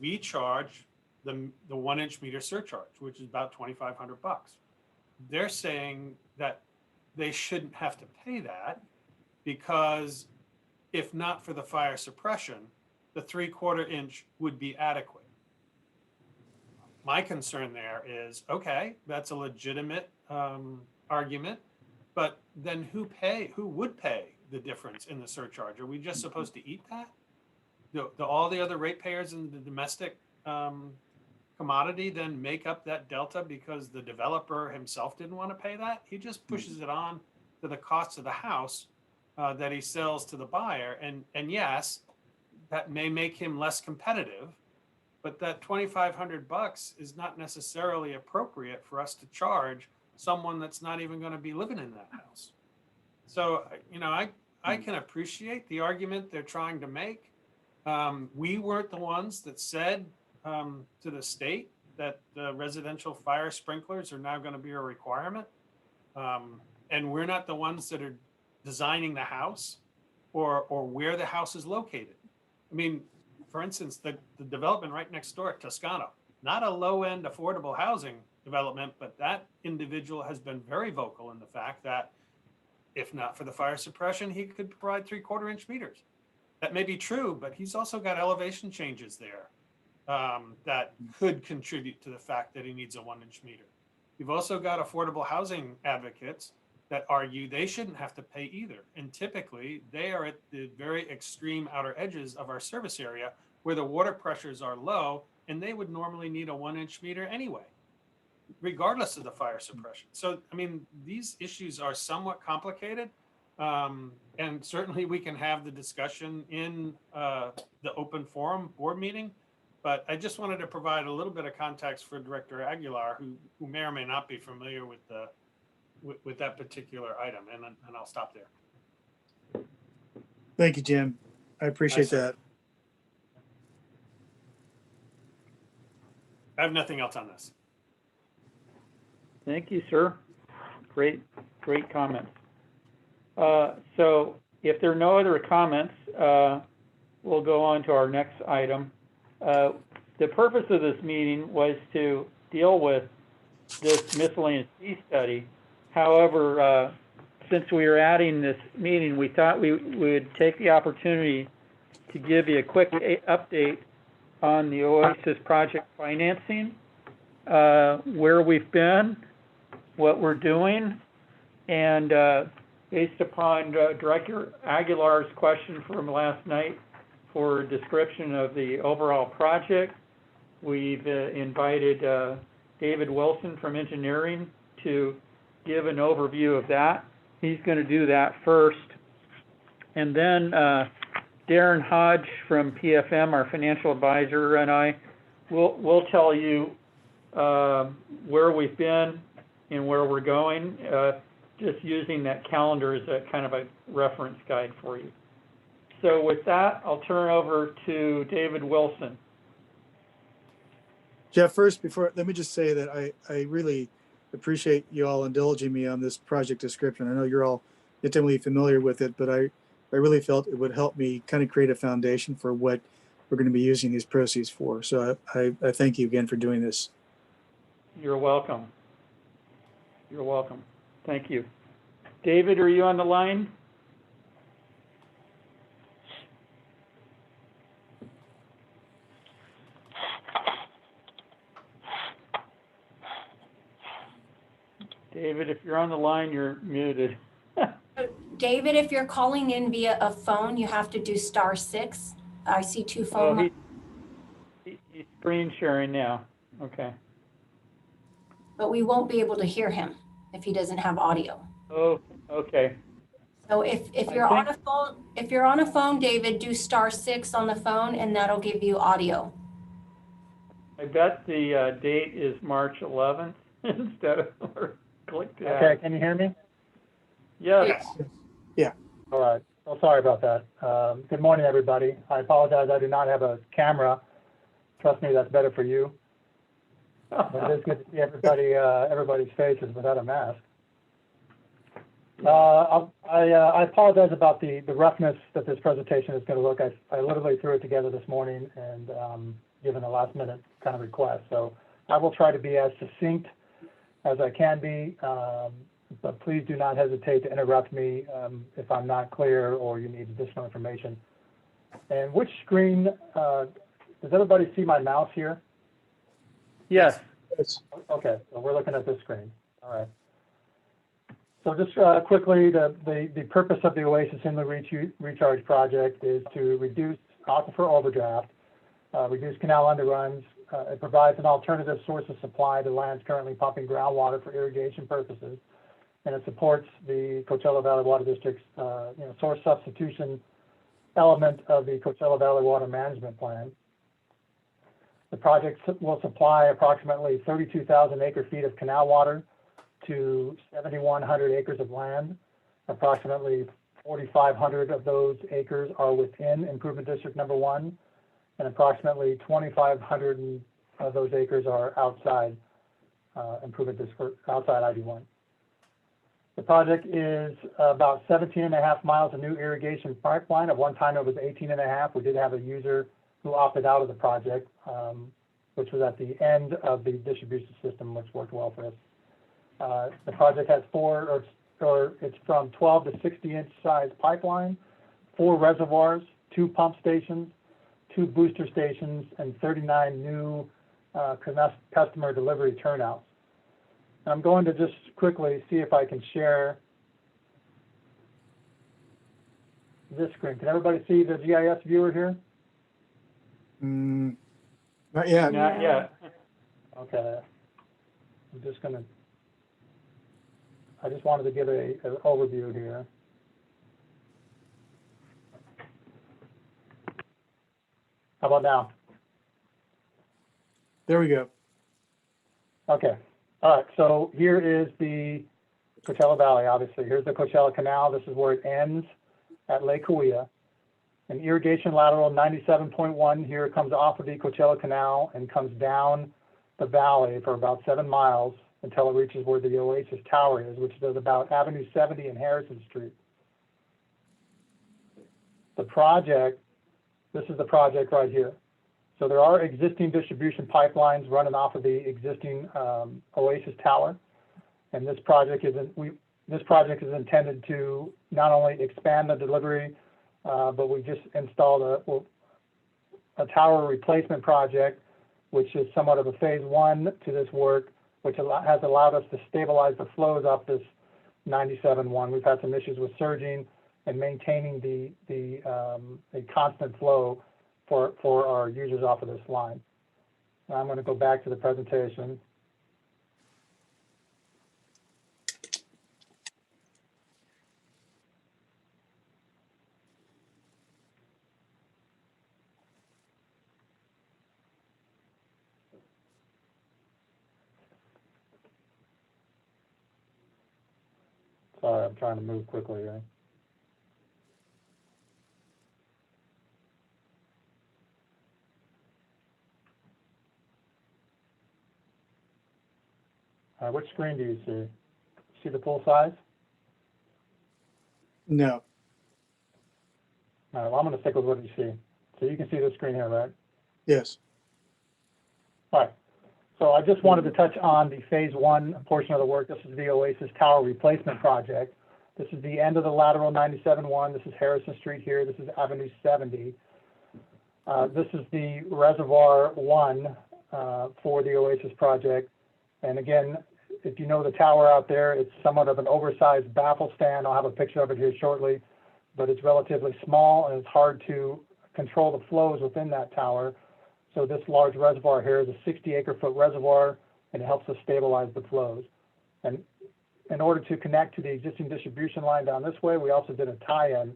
we charge the 1 inch meter surcharge, which is about $2,500. They're saying that they shouldn't have to pay that because if not for the fire suppression, the 3/4 inch would be adequate. My concern there is, okay, that's a legitimate argument, but then who would pay the difference in the surcharge? Are we just supposed to eat that? Do all the other ratepayers in the domestic commodity then make up that delta because the developer himself didn't want to pay that? He just pushes it on to the cost of the house that he sells to the buyer. And yes, that may make him less competitive, but that $2,500 is not necessarily appropriate for us to charge someone that's not even going to be living in that house. So, I can appreciate the argument they're trying to make. We weren't the ones that said to the state that residential fire sprinklers are now going to be a requirement. And we're not the ones that are designing the house or where the house is located. I mean, for instance, the development right next door at Toscano, not a low-end affordable housing development, but that individual has been very vocal in the fact that if not for the fire suppression, he could provide 3/4-inch meters. That may be true, but he's also got elevation changes there that could contribute to the fact that he needs a 1-inch meter. You've also got affordable housing advocates that argue they shouldn't have to pay either. And typically they are at the very extreme outer edges of our service area where the water pressures are low and they would normally need a 1-inch meter anyway, regardless of the fire suppression. So, I mean, these issues are somewhat complicated. And certainly we can have the discussion in the open forum board meeting. But I just wanted to provide a little bit of context for Director Aguilar, who may or may not be familiar with that particular item. And I'll stop there. Thank you, Jim. I appreciate sir. that. I have nothing else on this. Thank you, sir. Great comments. So if there are no other comments, we'll go on to our next item. The purpose of this meeting was to deal with this miscellaneous fee study. However, since we are adding this meeting, we thought we would take the opportunity to give you a quick update on the Oasis project financing, where we've been, what we're doing, and based upon Director Aguilar's question from last night for a description of the overall project, we've invited David Wilson from engineering to give an overview of that. He's going to do that first. And then Darren Hodge from PFM, our financial advisor, and I will tell you where we've been and where we're going, just using that calendar as a kind of a reference guide for you. So with that, I'll turn over to David Wilson. Jeff, first, let me just say that I really appreciate you all indulging me on this project description. I know you're all intimately familiar with it, but I really felt it would help me kind of create a foundation for what we're going to be using these proceeds for. So I thank you again for doing this. You're welcome. You're welcome. Thank you. David, are you on the line? David, if you're on the line, you're muted. David, if you're calling in via a phone, you have to do *6. I see 2 phone lines. He's screen sharing now. Okay. But we won't be able to hear him if he doesn't have audio. Oh, okay. So if you're on a phone, David, do *6 on the phone and that'll give you audio. I bet the date is March 11th instead of click that. Okay, can you hear me? Yes. Yeah. All right. Well, sorry about that. Good morning, everybody. I apologize. I do not have a camera. Trust me, that's better for you. But it is good to see everybody's faces without a mask. I apologize about the roughness that this presentation is going to look. I literally threw it together this morning and given a last minute kind of request. So I will try to be as succinct as I can be, but please do not hesitate to interrupt me if I'm not clear or you need additional information. And which screen, does everybody see my mouse here? Yes. Okay, so we're looking at this screen. All right. So just quickly, the purpose of the Oasis Inlet Recharge Project is to reduce aquifer overdraft, reduce canal underruns. It provides an alternative source of supply to lands currently pumping groundwater for irrigation purposes, and it supports the Coachella Valley Water District's source substitution element of the Coachella Valley Water Management Plan. The project will supply approximately 32,000 acre-feet of canal water to 7,100 acres of land. Approximately 4,500 of those acres are within Improvement District Number 1, and approximately 2,500 of those acres are outside Improvement District, outside ID1. The project is about 17.5 miles of new irrigation pipeline. At one time, it was 18.5. We did have a user who opted out of the project, which was at the end of the distribution system, which worked well for us. The project has it's from 12 to 60 inch size pipeline, 4 reservoirs, 2 pump stations, 2 booster stations, and 39 new customer delivery turnouts. I'm going to just quickly see if I can share this screen. Can everybody see the GIS viewer here? Not yet. Not yet. Okay. I just wanted to give an overview here. How about now? There we go. Okay. All right. So here is the Coachella Valley, obviously. Here's the Coachella Canal. This is where it ends at Lake Cahuilla. An irrigation lateral 97.1 here comes off of the Coachella Canal and comes down the valley for about 7 miles until it reaches where the Oasis Tower is, which is about Avenue 70 and Harrison Street. The project, this is the project right here. So there are existing distribution pipelines running off of the existing Oasis Tower, and this project is intended to not only expand the delivery, but we just installed a tower replacement project, which is somewhat of a phase 1 to this work, which has allowed us to stabilize the flows off this 97.1. We've had some issues with surging and maintaining a constant flow for our users off of this line. Now I'm going to go back to the presentation. Sorry, I'm trying to move quickly here. Which screen do you see? See the full size? No. All right, well, I'm going to stick with what you see. So you can see the screen here, right? Yes. All right. So I just wanted to touch on the phase 1 portion of the work. This is the Oasis Tower Replacement Project. This is the end of the lateral 97.1. This is Harrison Street here. This is Avenue 70. This is the Reservoir 1 for the Oasis project. And again, if you know the tower out there, it's somewhat of an oversized baffle stand. I'll have a picture of it here shortly, but it's relatively small and it's hard to control the flows within that tower. So this large reservoir here is a 60 acre-foot reservoir, and it helps us stabilize the flows. And in order to connect to the existing distribution line down this way, we also did a tie-in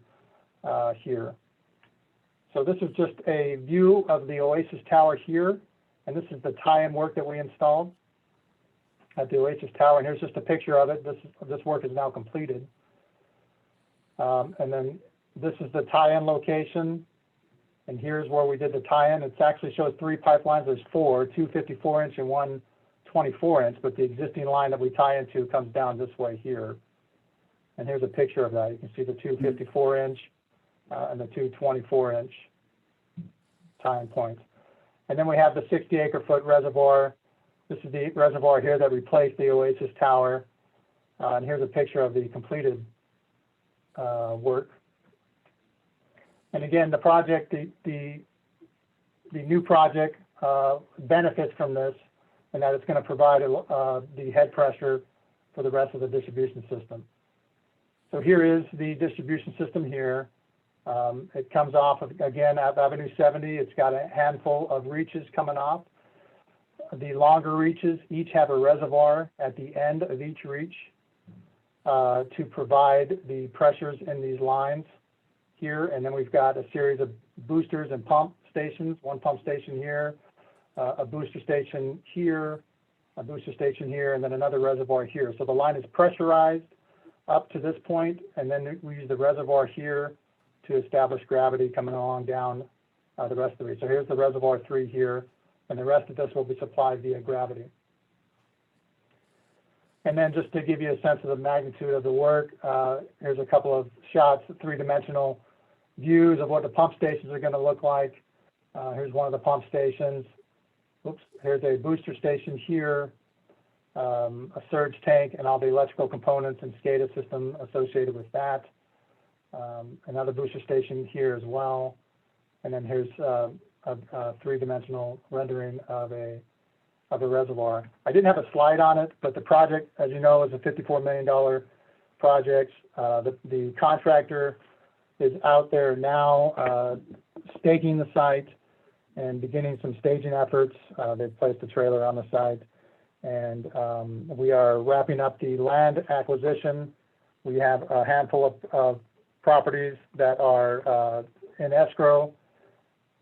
here. So this is just a view of the Oasis Tower here, and this is the tie-in work that we installed at the Oasis Tower, and here's just a picture of it. This work is now completed. And then this is the tie-in location, and here's where we did the tie-in. It actually shows 3 pipelines. There's 4, 2 54-inch and 1 24-inch, but the existing line that we tie into comes down this way here. And here's a picture of that. You can see the 2 54-inch and the 2 24-inch tie-in points. And then we have the 60 acre-foot reservoir. This is the reservoir here that replaced the Oasis Tower. And here's a picture of the completed work. And again, the project, the new project benefits from this, and that it's going to provide the head pressure for the rest of the distribution system. So here is the distribution system here. It comes off of, again, Avenue 70. It's got a handful of reaches coming off. The longer reaches each have a reservoir at the end of each reach to provide the pressures in these lines here. And then we've got a series of boosters and pump stations, one pump station here, a booster station here, a booster station here, and then another reservoir here. So the line is pressurized up to this point, and then we use the reservoir here to establish gravity coming along down the rest of the reach. So here's the reservoir 3 here, and the rest of this will be supplied via gravity. And then just to give you a sense of the magnitude of the work, here's a couple of shots, 3-dimensional views of what the pump stations are going to look like. Here's one of the pump stations. Oops, here's a booster station here, a surge tank, and all the electrical components and SCADA system associated with that. Another booster station here as well. And then here's a 3-dimensional rendering of a reservoir. I didn't have a slide on it, but the project, as you know, is a $54 million project. The contractor is out there now staking the site and beginning some staging efforts. They've placed a trailer on the site, and we are wrapping up the land acquisition. We have a handful of properties that are in escrow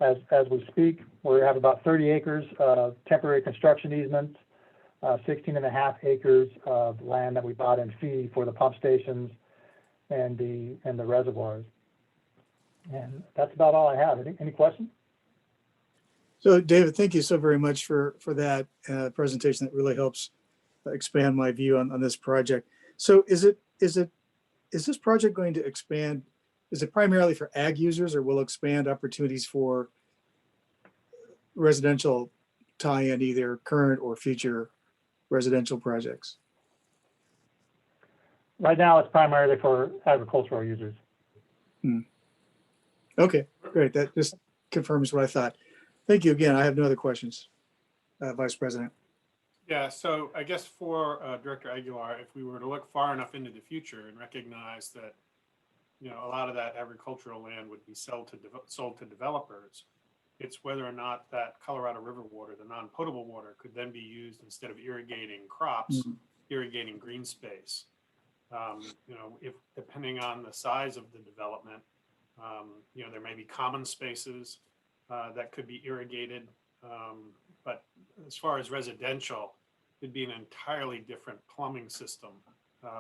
as we speak. We have about 30 acres of temporary construction easements, 16.5 acres of land that we bought in fee for the pump stations and the reservoirs. And that's about all I have. Any questions? So David, thank you so very much for that presentation. That really helps expand my view on this project. So is this project going to expand? Is it primarily for ag users, or will it expand opportunities for residential tie-in, either current or future residential projects? Right now, it's primarily for agricultural users. Okay, great. That just confirms what I thought. Thank you again. I have no other questions, Vice President. Yeah, so I guess for Director Aguilar, if we were to look far enough into the future and recognize that, you know, a lot of that agricultural land would be sold to developers, it's whether or not that Colorado River water, the non-potable water, could then be used instead of irrigating crops, irrigating green space. You know, if depending on the size of the development, you know, there may be common spaces that could be irrigated. But as far as residential, it'd be an entirely different plumbing system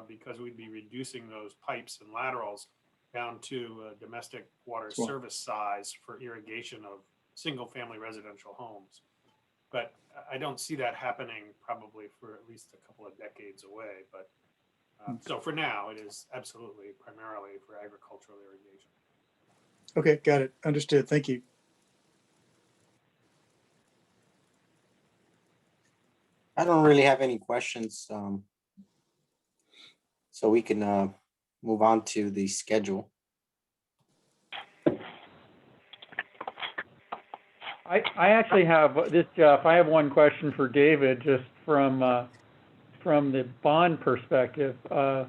because we'd be reducing those pipes and laterals down to a domestic water service size for irrigation of single-family residential homes. But I don't see that happening probably for at least a couple of decades away. But so for now, it is absolutely primarily for agricultural irrigation. Okay, got it. Understood. Thank you. I don't really have any questions. So we can move on to the schedule. I actually have this, Jeff. I have one question for David, just from the bond perspective. The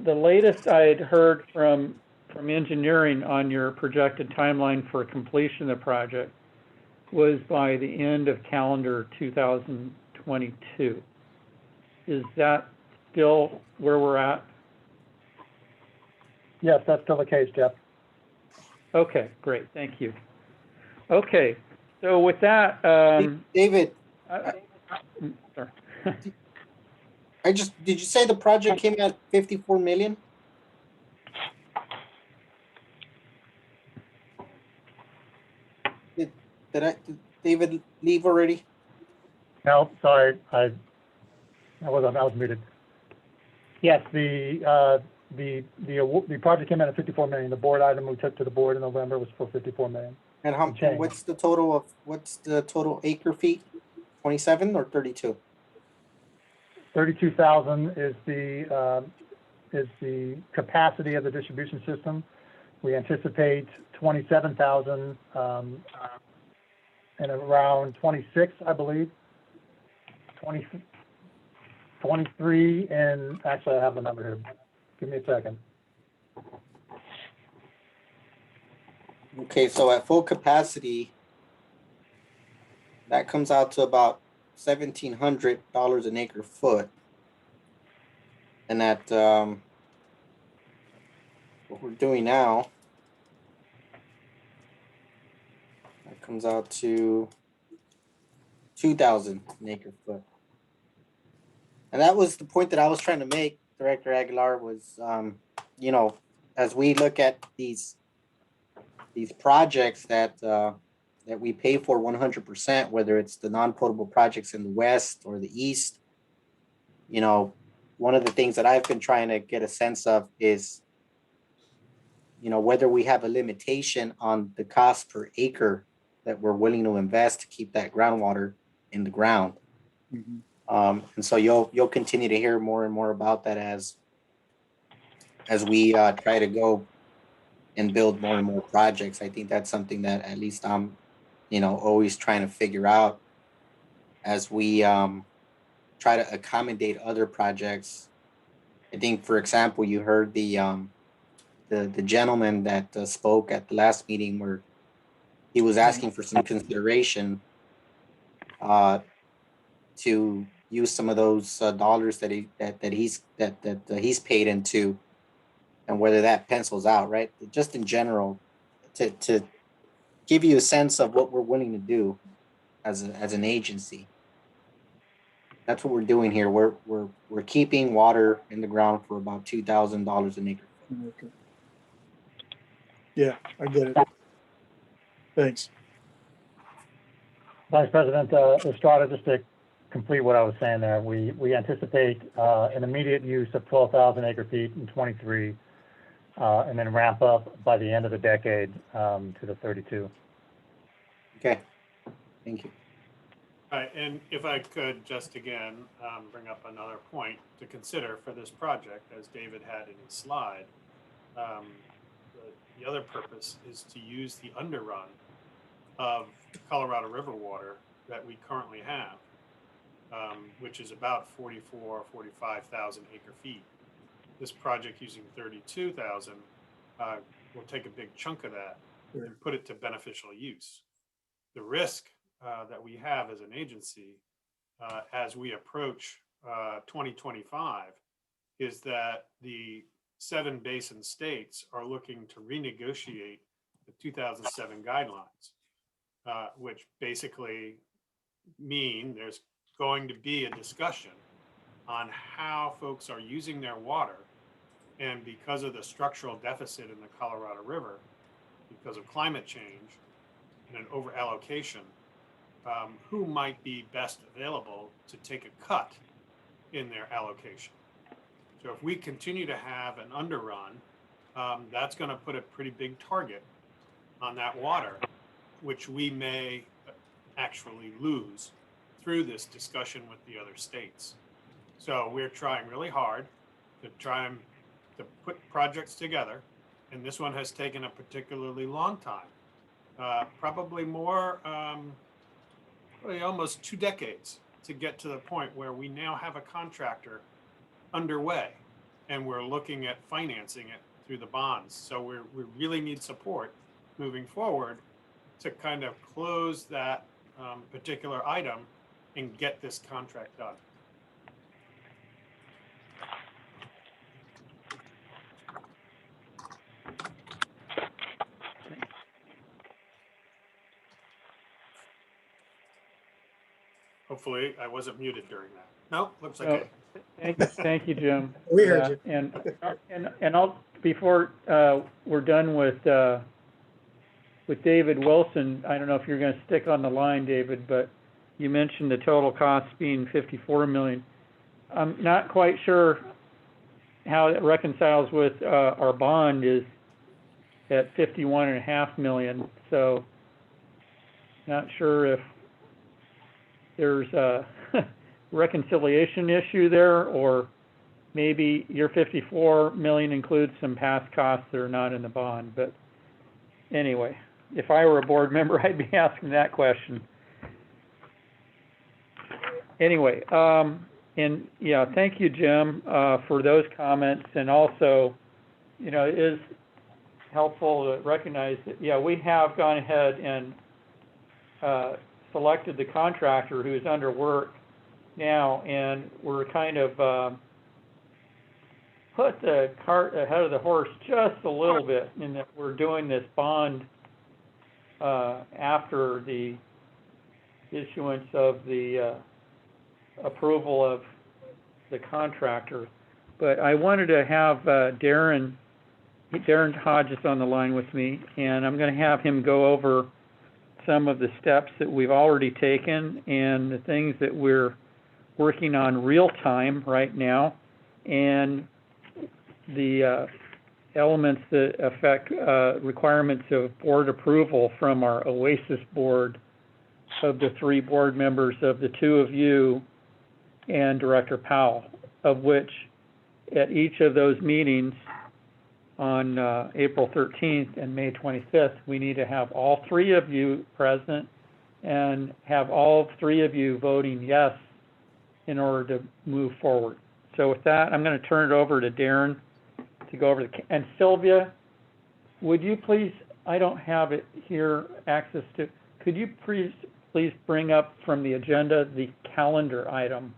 latest I had heard from engineering on your projected timeline for completion of the project was by the end of calendar 2022. Is that still where we're at? Yes, that's still the case, Jeff. Okay, great. Thank you. Okay, so with that, David, sorry. did you say the project came at 54 million? Did David leave already? No, sorry, I was muted. Yes, the project came in at 54 million. The board item we took to the board in November was for 54 million. And Change. what's the total acre feet? 27 or 32? 32,000 is the capacity of the distribution system. We anticipate 27,000 and around 26, I believe. 23, and actually I have the number here. Give me a second. Okay, so at full capacity, that comes out to about $1,700 an acre foot. And at what we're doing now, that comes out to 2,000 an acre foot. And that was the point that I was trying to make, Director Aguilar, was you know, as we look at these projects that that we pay for 100%, whether it's the non-potable projects in the west or the east, you know, one of the things that I've been trying to get a sense of is, you know, whether we have a limitation on the cost per acre that we're willing to invest to keep that groundwater in the ground. Mhm. And so you'll continue to hear more and more about that as we try to go and build more and more projects. I think that's something that at least I'm, you know, always trying to figure out as we try to accommodate other projects. I think, for example, you heard the gentleman that spoke at the last meeting where he was asking for some consideration to use some of those dollars that he's paid into, and whether that pencils out, right? Just in general, to give you a sense of what we're willing to do as an agency. That's what we're doing here. We're keeping water in the ground for about $2,000 an acre. Okay. Yeah, I get it. Thanks. Vice President Estrada, just to complete what I was saying there, we anticipate an immediate use of 12,000 acre feet in 23, and then ramp up by the end of the decade to the 32. Okay, thank you. All right, and if I could just again bring up another point to consider for this project, as David had in his slide, the other purpose is to use the underrun of Colorado River water that we currently have, which is about 45,000 acre feet. This project using 32,000 will take a big chunk of that and put it to beneficial use. The risk that we have as an agency as we approach 2025 is that the 7 basin states are looking to renegotiate the 2007 guidelines, which basically mean there's going to be a discussion on how folks are using their water. And because of the structural deficit in the Colorado River, because of climate change and an over allocation, who might be best available to take a cut in their allocation. So if we continue to have an underrun, that's going to put a pretty big target on that water, which we may actually lose through this discussion with the other states. So we're trying really hard to try and to put projects together, and this one has taken a particularly long time, probably more, probably almost 2 decades to get to the point where we now have a contractor underway, and we're looking at financing it through the bonds. So we really need support moving forward to kind of close that particular item and get this contract done. Hopefully I wasn't muted during that. No, looks like Thank you, Jim. We heard you. And I'll, before we're done with David Wilson, I don't know if you're going to stick on the line, David, but you mentioned the total cost being $54 million. I'm not quite sure how it reconciles with our bond is at $51.5 million. So not sure if there's a reconciliation issue there, or maybe your $54 million includes some past costs that are not in the bond. But anyway, if I were a board member, I'd be asking that question. Anyway, And yeah, thank you, Jim, for those comments. And also, you know, it is helpful to recognize that, yeah, we have gone ahead and selected the contractor who's under work now, and we're kind of put the cart ahead of the horse just a little bit in that we're doing this bond after the issuance of the approval of the contractor. But I wanted to have Darren Hodges on the line with me, and I'm going to have him go over some of the steps that we've already taken and the things that we're working on real time right now, and the elements that affect requirements of board approval from our OASIS board of the 3 board members, of the 2 of you and Director Powell, of which at each of those meetings on April 13th and May 25th, we need to have all 3 of you present and have all 3 of you voting yes in order to move forward. So with that, I'm going to turn it over to Darren to go over and Sylvia, would you please, I don't have it here access to, could you please bring up from the agenda the calendar item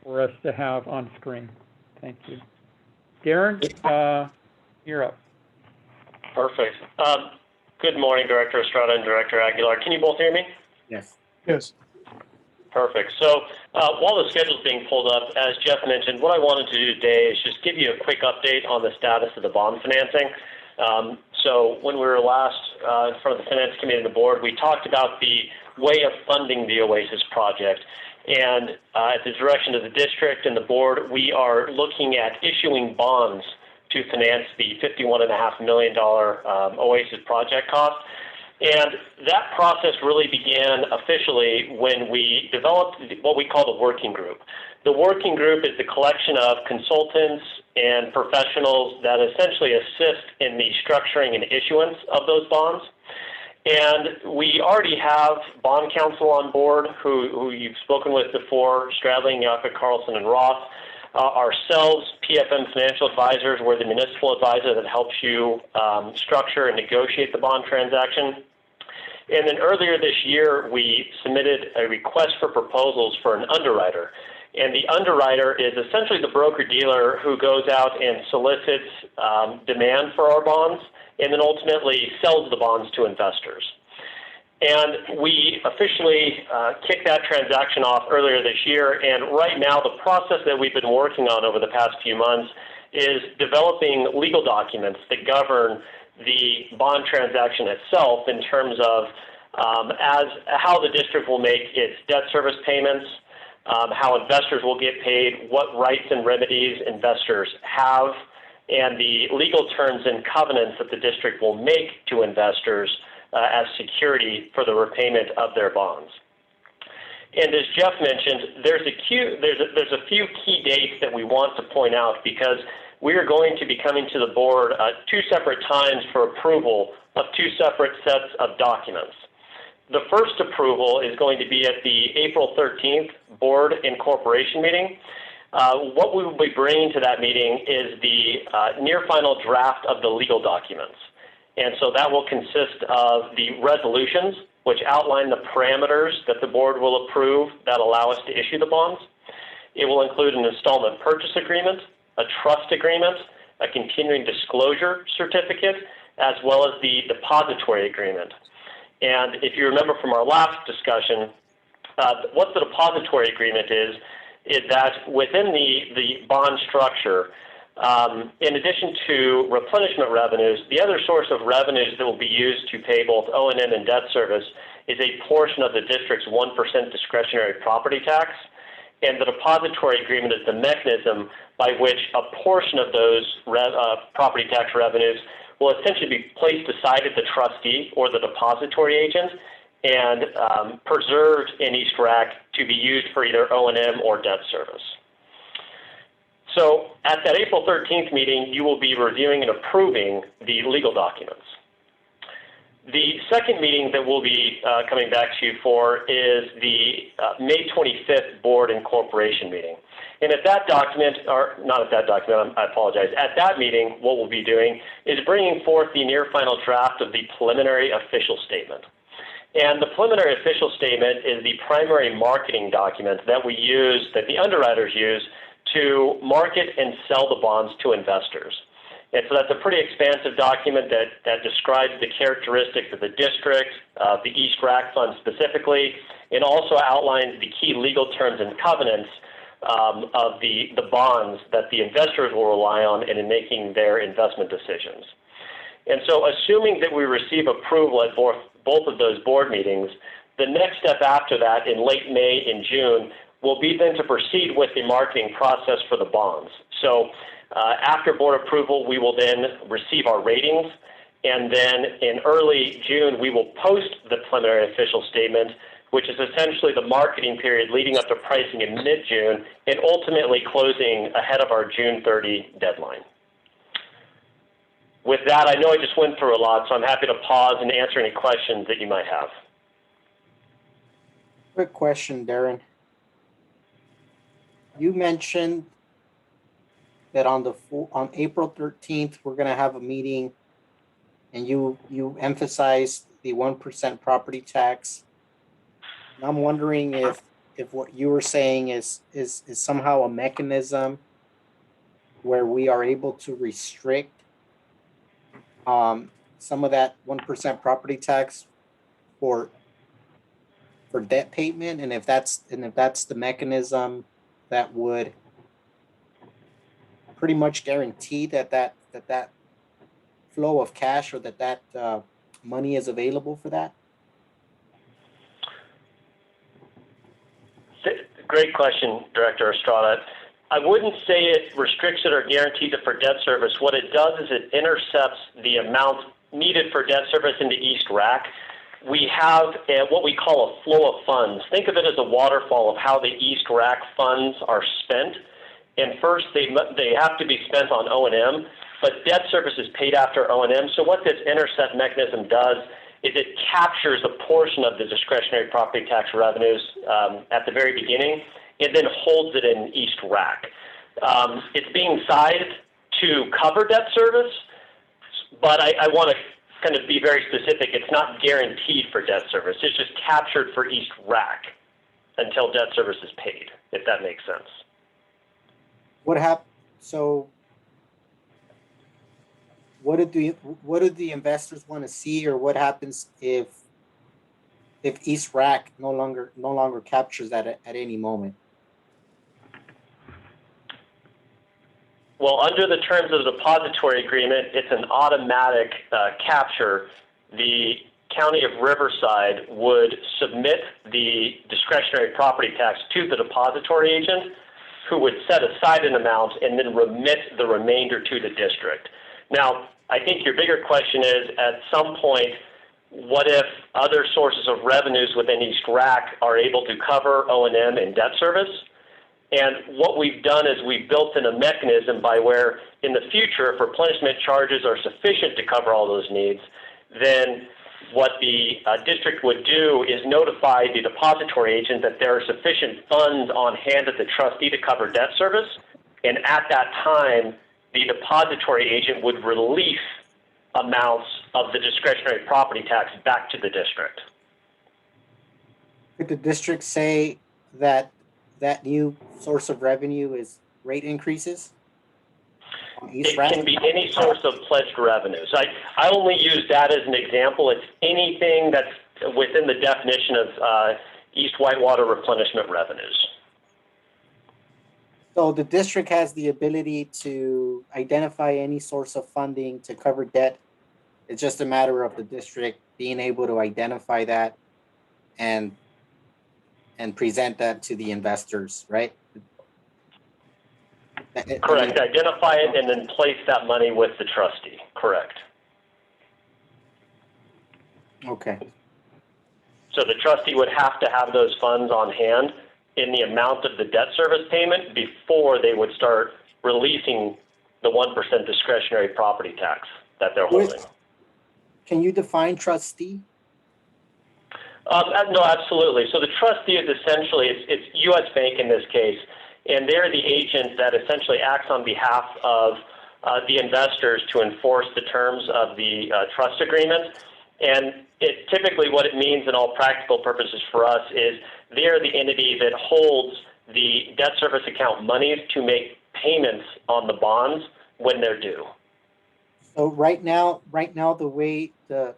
for us to have on screen? Thank you. Darren, you're up. Perfect. Good morning, Director Estrada and Director Aguilar. Can you both hear me? Yes. Yes. Perfect. So while the schedule is being pulled up, as Jeff mentioned, what I wanted to do today is just give you a quick update on the status of the bond financing. So when we were last in front of the Finance Committee and the board, we talked about the way of funding the OASIS project. And at the direction of the district and the board, we are looking at issuing bonds to finance the $51.5 million OASIS project cost. And that process really began officially when we developed what we call the working group. The working group is the collection of consultants and professionals that essentially assist in the structuring and issuance of those bonds. And we already have bond counsel on board who you've spoken with before, Stradling, Yaka, Carlson, and Roth. Ourselves, PFM Financial Advisors, we're the municipal advisor that helps you structure and negotiate the bond transaction. And then earlier this year, we submitted a request for proposals for an underwriter. And the underwriter is essentially the broker-dealer who goes out and solicits demand for our bonds and then ultimately sells the bonds to investors. And we officially kicked that transaction off earlier this year. And right now, the process that we've been working on over the past few months is developing legal documents that govern the bond transaction itself in terms of how the district will make its debt service payments, how investors will get paid, what rights and remedies investors have, and the legal terms and covenants that the district will make to investors as security for the repayment of their bonds. And as Jeff mentioned, there's a few key dates that we want to point out because we are going to be coming to the board 2 separate times for approval of 2 separate sets of documents. The first approval is going to be at the April 13th board and corporation meeting. What we will be bringing to that meeting is the near final draft of the legal documents. And so that will consist of the resolutions, which outline the parameters that the board will approve that allow us to issue the bonds. It will include an installment purchase agreement, a trust agreement, a continuing disclosure certificate, as well as the depository agreement. And if you remember from our last discussion, what the depository agreement is that within the bond structure, in addition to replenishment revenues, the other source of revenues that will be used to pay both O&M and debt service is a portion of the district's 1% discretionary property tax. And the depository agreement is the mechanism by which a portion of those property tax revenues will essentially be placed aside at the trustee or the depository agent and preserved in East RAC to be used for either O&M or debt service. So at that April 13th meeting, you will be reviewing and approving the legal documents. The second meeting that we'll be coming back to you for is the May 25th Board and Corporation meeting. And at that document, or not at that document, I apologize, at that meeting, what we'll be doing is bringing forth the near final draft of the preliminary official statement. And the preliminary official statement is the primary marketing document that we use, that the underwriters use to market and sell the bonds to investors. And so that's a pretty expansive document that describes the characteristics of the district, the East RAC fund specifically, and also outlines the key legal terms and covenants of the bonds that the investors will rely on in making their investment decisions. And so assuming that we receive approval at both of those board meetings, the next step after that in late May and June will be then to proceed with the marketing process for the bonds. So after board approval, we will then receive our ratings, and then in early June, we will post the preliminary official statement, which is essentially the marketing period leading up to pricing in mid-June, and ultimately closing ahead of our June 30 deadline. With that, I know I just went through a lot, so I'm happy to pause and answer any questions that you might have. Quick question, Darren. You mentioned that on April 13th, we're going to have a meeting, and you emphasized the 1% property tax. And I'm wondering if what you were saying is somehow a mechanism where we are able to restrict some of that 1% property tax for debt payment, and if that's the mechanism that would pretty much guarantee that flow of cash, or that money is available for that? Great question, Director Estrada. I wouldn't say it restricts it or guarantees it for debt service. What it does is it intercepts the amount needed for debt service into East RAC. We have what we call a flow of funds. Think of it as a waterfall of how the East RAC funds are spent. And first, they have to be spent on O&M, but debt service is paid after O&M. So what this intercept mechanism does is it captures a portion of the discretionary property tax revenues at the very beginning, and then holds it in East RAC. It's being sized to cover debt service, but I want to kind of be very specific. It's not guaranteed for debt service. It's just captured for East RAC until debt service is paid, if that makes sense. So what do the investors want to see, or what happens if East RAC no longer captures that at any moment? Well, under the terms of the depository agreement, it's an automatic capture. The County of Riverside would submit the discretionary property tax to the depository agent, who would set aside an amount and then remit the remainder to the district. Now, I think your bigger question is, at some point, what if other sources of revenues within East RAC are able to cover O&M and debt service? And what we've done is we've built in a mechanism by where, in the future, if replenishment charges are sufficient to cover all those needs, then what the district would do is notify the depository agent that there are sufficient funds on hand at the trustee to cover debt service. And at that time, the depository agent would release amounts of the discretionary property tax back to the district. Could the district say that that new source of revenue is rate increases? It can be any source of pledged revenues. I only use that as an example. It's anything that's within the definition of East Whitewater replenishment revenues. So the district has the ability to identify any source of funding to cover debt. It's just a matter of the district being able to identify that and present that to the investors, right? Correct. Identify it and then place that money with the trustee. Correct. Okay. So the trustee would have to have those funds on hand in the amount of the debt service payment before they would start releasing the 1% discretionary property tax that they're holding. can you define trustee? No, absolutely. So the trustee is essentially, it's U.S. Bank in this case, and they're the agent that essentially acts on behalf of the investors to enforce the terms of the trust agreement. And typically what it means in all practical purposes for us is they're the entity that holds the debt service account monies to make payments on the bonds when they're due. So right now, the way the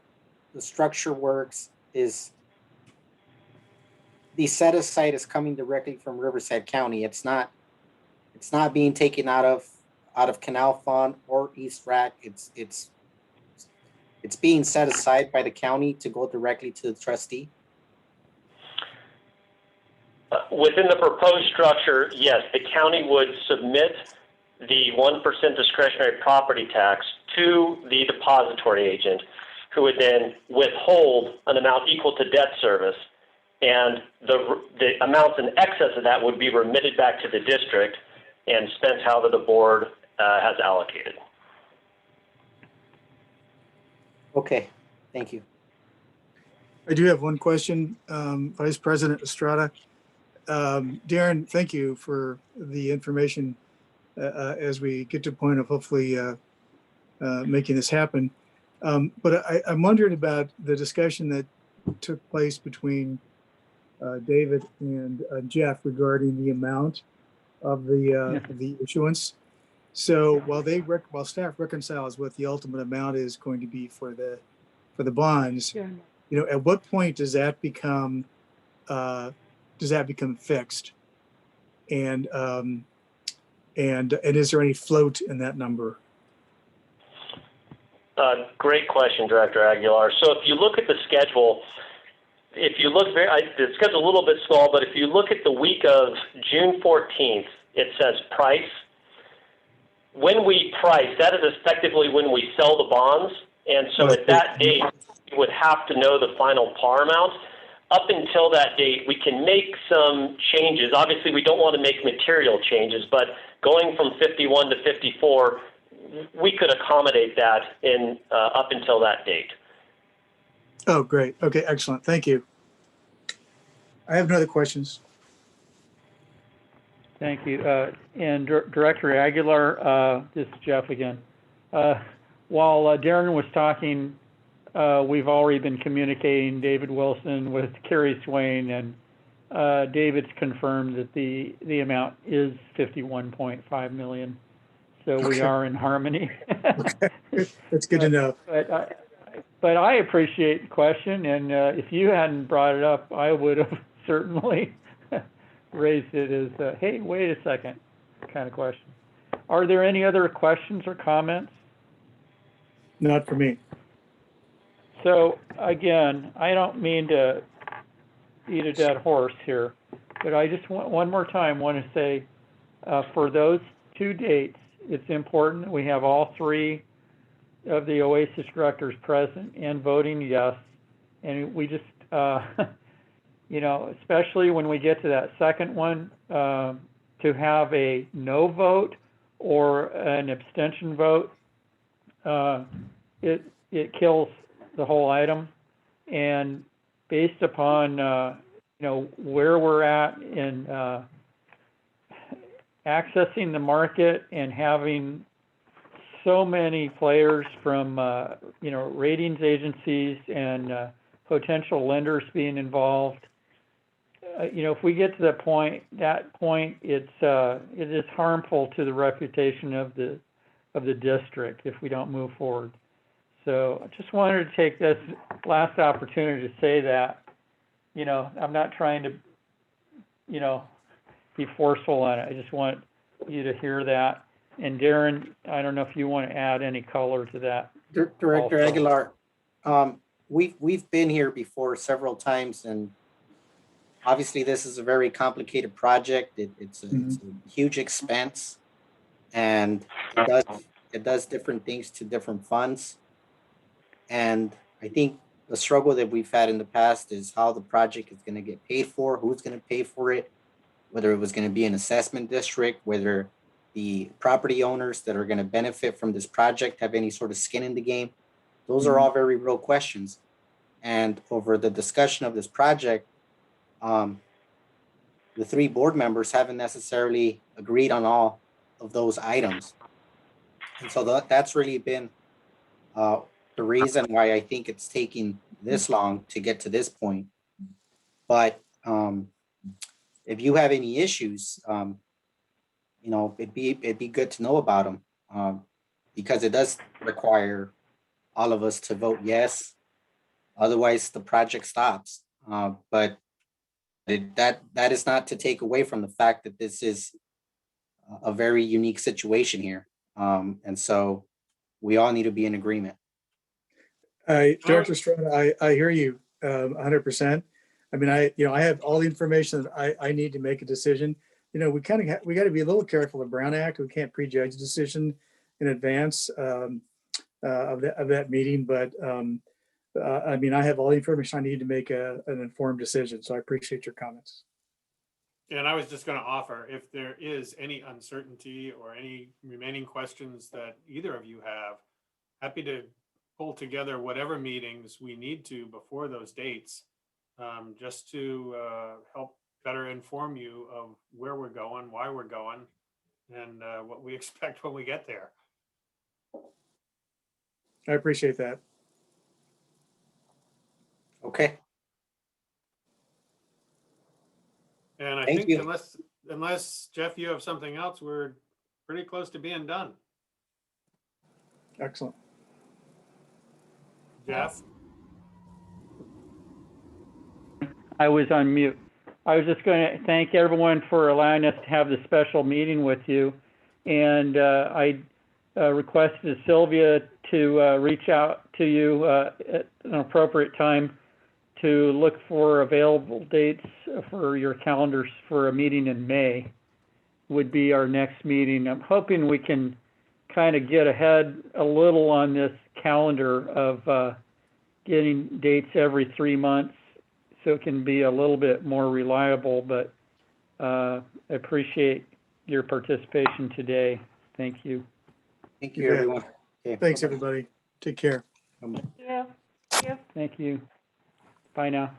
structure works is the set aside is coming directly from Riverside County. It's not being taken out of Canal Fund or East Rack. It's being set aside by the county to go directly to the trustee. Within the proposed structure, yes, the county would submit the 1% discretionary property tax to the depository agent, who would then withhold an amount equal to debt service, and the amounts in excess of that would be remitted back to the district and spent however the board has allocated. Okay, thank you. I do have one question, Vice President Estrada. Darren, thank you for the information as we get to a point of hopefully making this happen. But I'm wondering about the discussion that took place between David and Jeff regarding the amount of the issuance. So while staff reconciles what the ultimate amount is going to be for the bonds, Yeah. at what point does that become fixed? And is there any float in that number? Great question, Director Aguilar. So if you look at the schedule, the schedule's a little bit small, but if you look at the week of June 14th, it says price. When we price, that is effectively when we sell the bonds. And so at that date, we would have to know the final par amount. Up until that date, we can make some changes. Obviously, we don't want to make material changes, but going from 51 to 54, we could accommodate that in up until that date. Oh, great. Okay, excellent. Thank you. I have no other questions. Thank you. And Director Aguilar, this is Jeff again. While Darren was talking, we've already been communicating David Wilson with Kerry Swain, and David's confirmed that the amount is $51.5 million. So we are in harmony. Okay. That's good to know. But I appreciate the question, and if you hadn't brought it up, I would have certainly raised it as a, hey, wait a second kind of question. Are there any other questions or comments? Not for me. So again, I don't mean to beat a dead horse here, but I just one more time want to say for those two dates, it's important we have all three of the OASIS directors present and voting yes. And we just, especially when we get to that second one, to have a no vote or an abstention vote, it kills the whole item. And based upon, where we're at in accessing the market and having so many players from, ratings agencies and potential lenders being involved, if we get to that point, it is harmful to the reputation of the district if we don't move forward. So I just wanted to take this last opportunity to say that, I'm not trying to, be forceful on it. I just want you to hear that. And Darren, I don't know if you want to add any color to that. Director also. Aguilar, we've been here before several times, and obviously this is a very complicated project. It's a huge expense, and it does different things to different funds. And I think the struggle that we've had in the past is how the project is going to get paid for, who's going to pay for it, whether it was going to be an assessment district, whether the property owners that are going to benefit from this project have any sort of skin in the game. Those are all very real questions. And over the discussion of this project, the three board members haven't necessarily agreed on all of those items. And so that's really been the reason why I think it's taking this long to get to this point. But if you have any issues, it'd be good to know about them, because it does require all of us to vote yes. Otherwise, the project stops. But that is not to take away from the fact that this is a very unique situation here. And so we all need to be in agreement. Director Estrada, I hear you 100%. I mean, I have all the information that I need to make a decision. We got to be a little careful of Brown Act. We can't prejudge a decision in advance of that meeting. But I mean, I have all the information I need to make an informed decision. So I appreciate your comments. And I was just going to offer, if there is any uncertainty or any remaining questions that either of you have, happy to pull together whatever meetings we need to before those dates, just to help better inform you of where we're going, why we're going, and what we expect when we get there. I appreciate that. Okay. And I Thank think you. unless Jeff, you have something else, we're pretty close to being done. Excellent. Jeff? I was on mute. I was just going to thank everyone for allowing us to have this special meeting with you. And I requested Sylvia to reach out to you at an appropriate time to look for available dates for your calendars for a meeting in May would be our next meeting. I'm hoping we can kind of get ahead a little on this calendar of getting dates every 3 months so it can be a little bit more reliable, but I appreciate your participation today. Thank you. Thank You you, bet. everyone. Okay, Thanks, bye-bye. everybody. Take care. Thank you. Thank you. Bye now.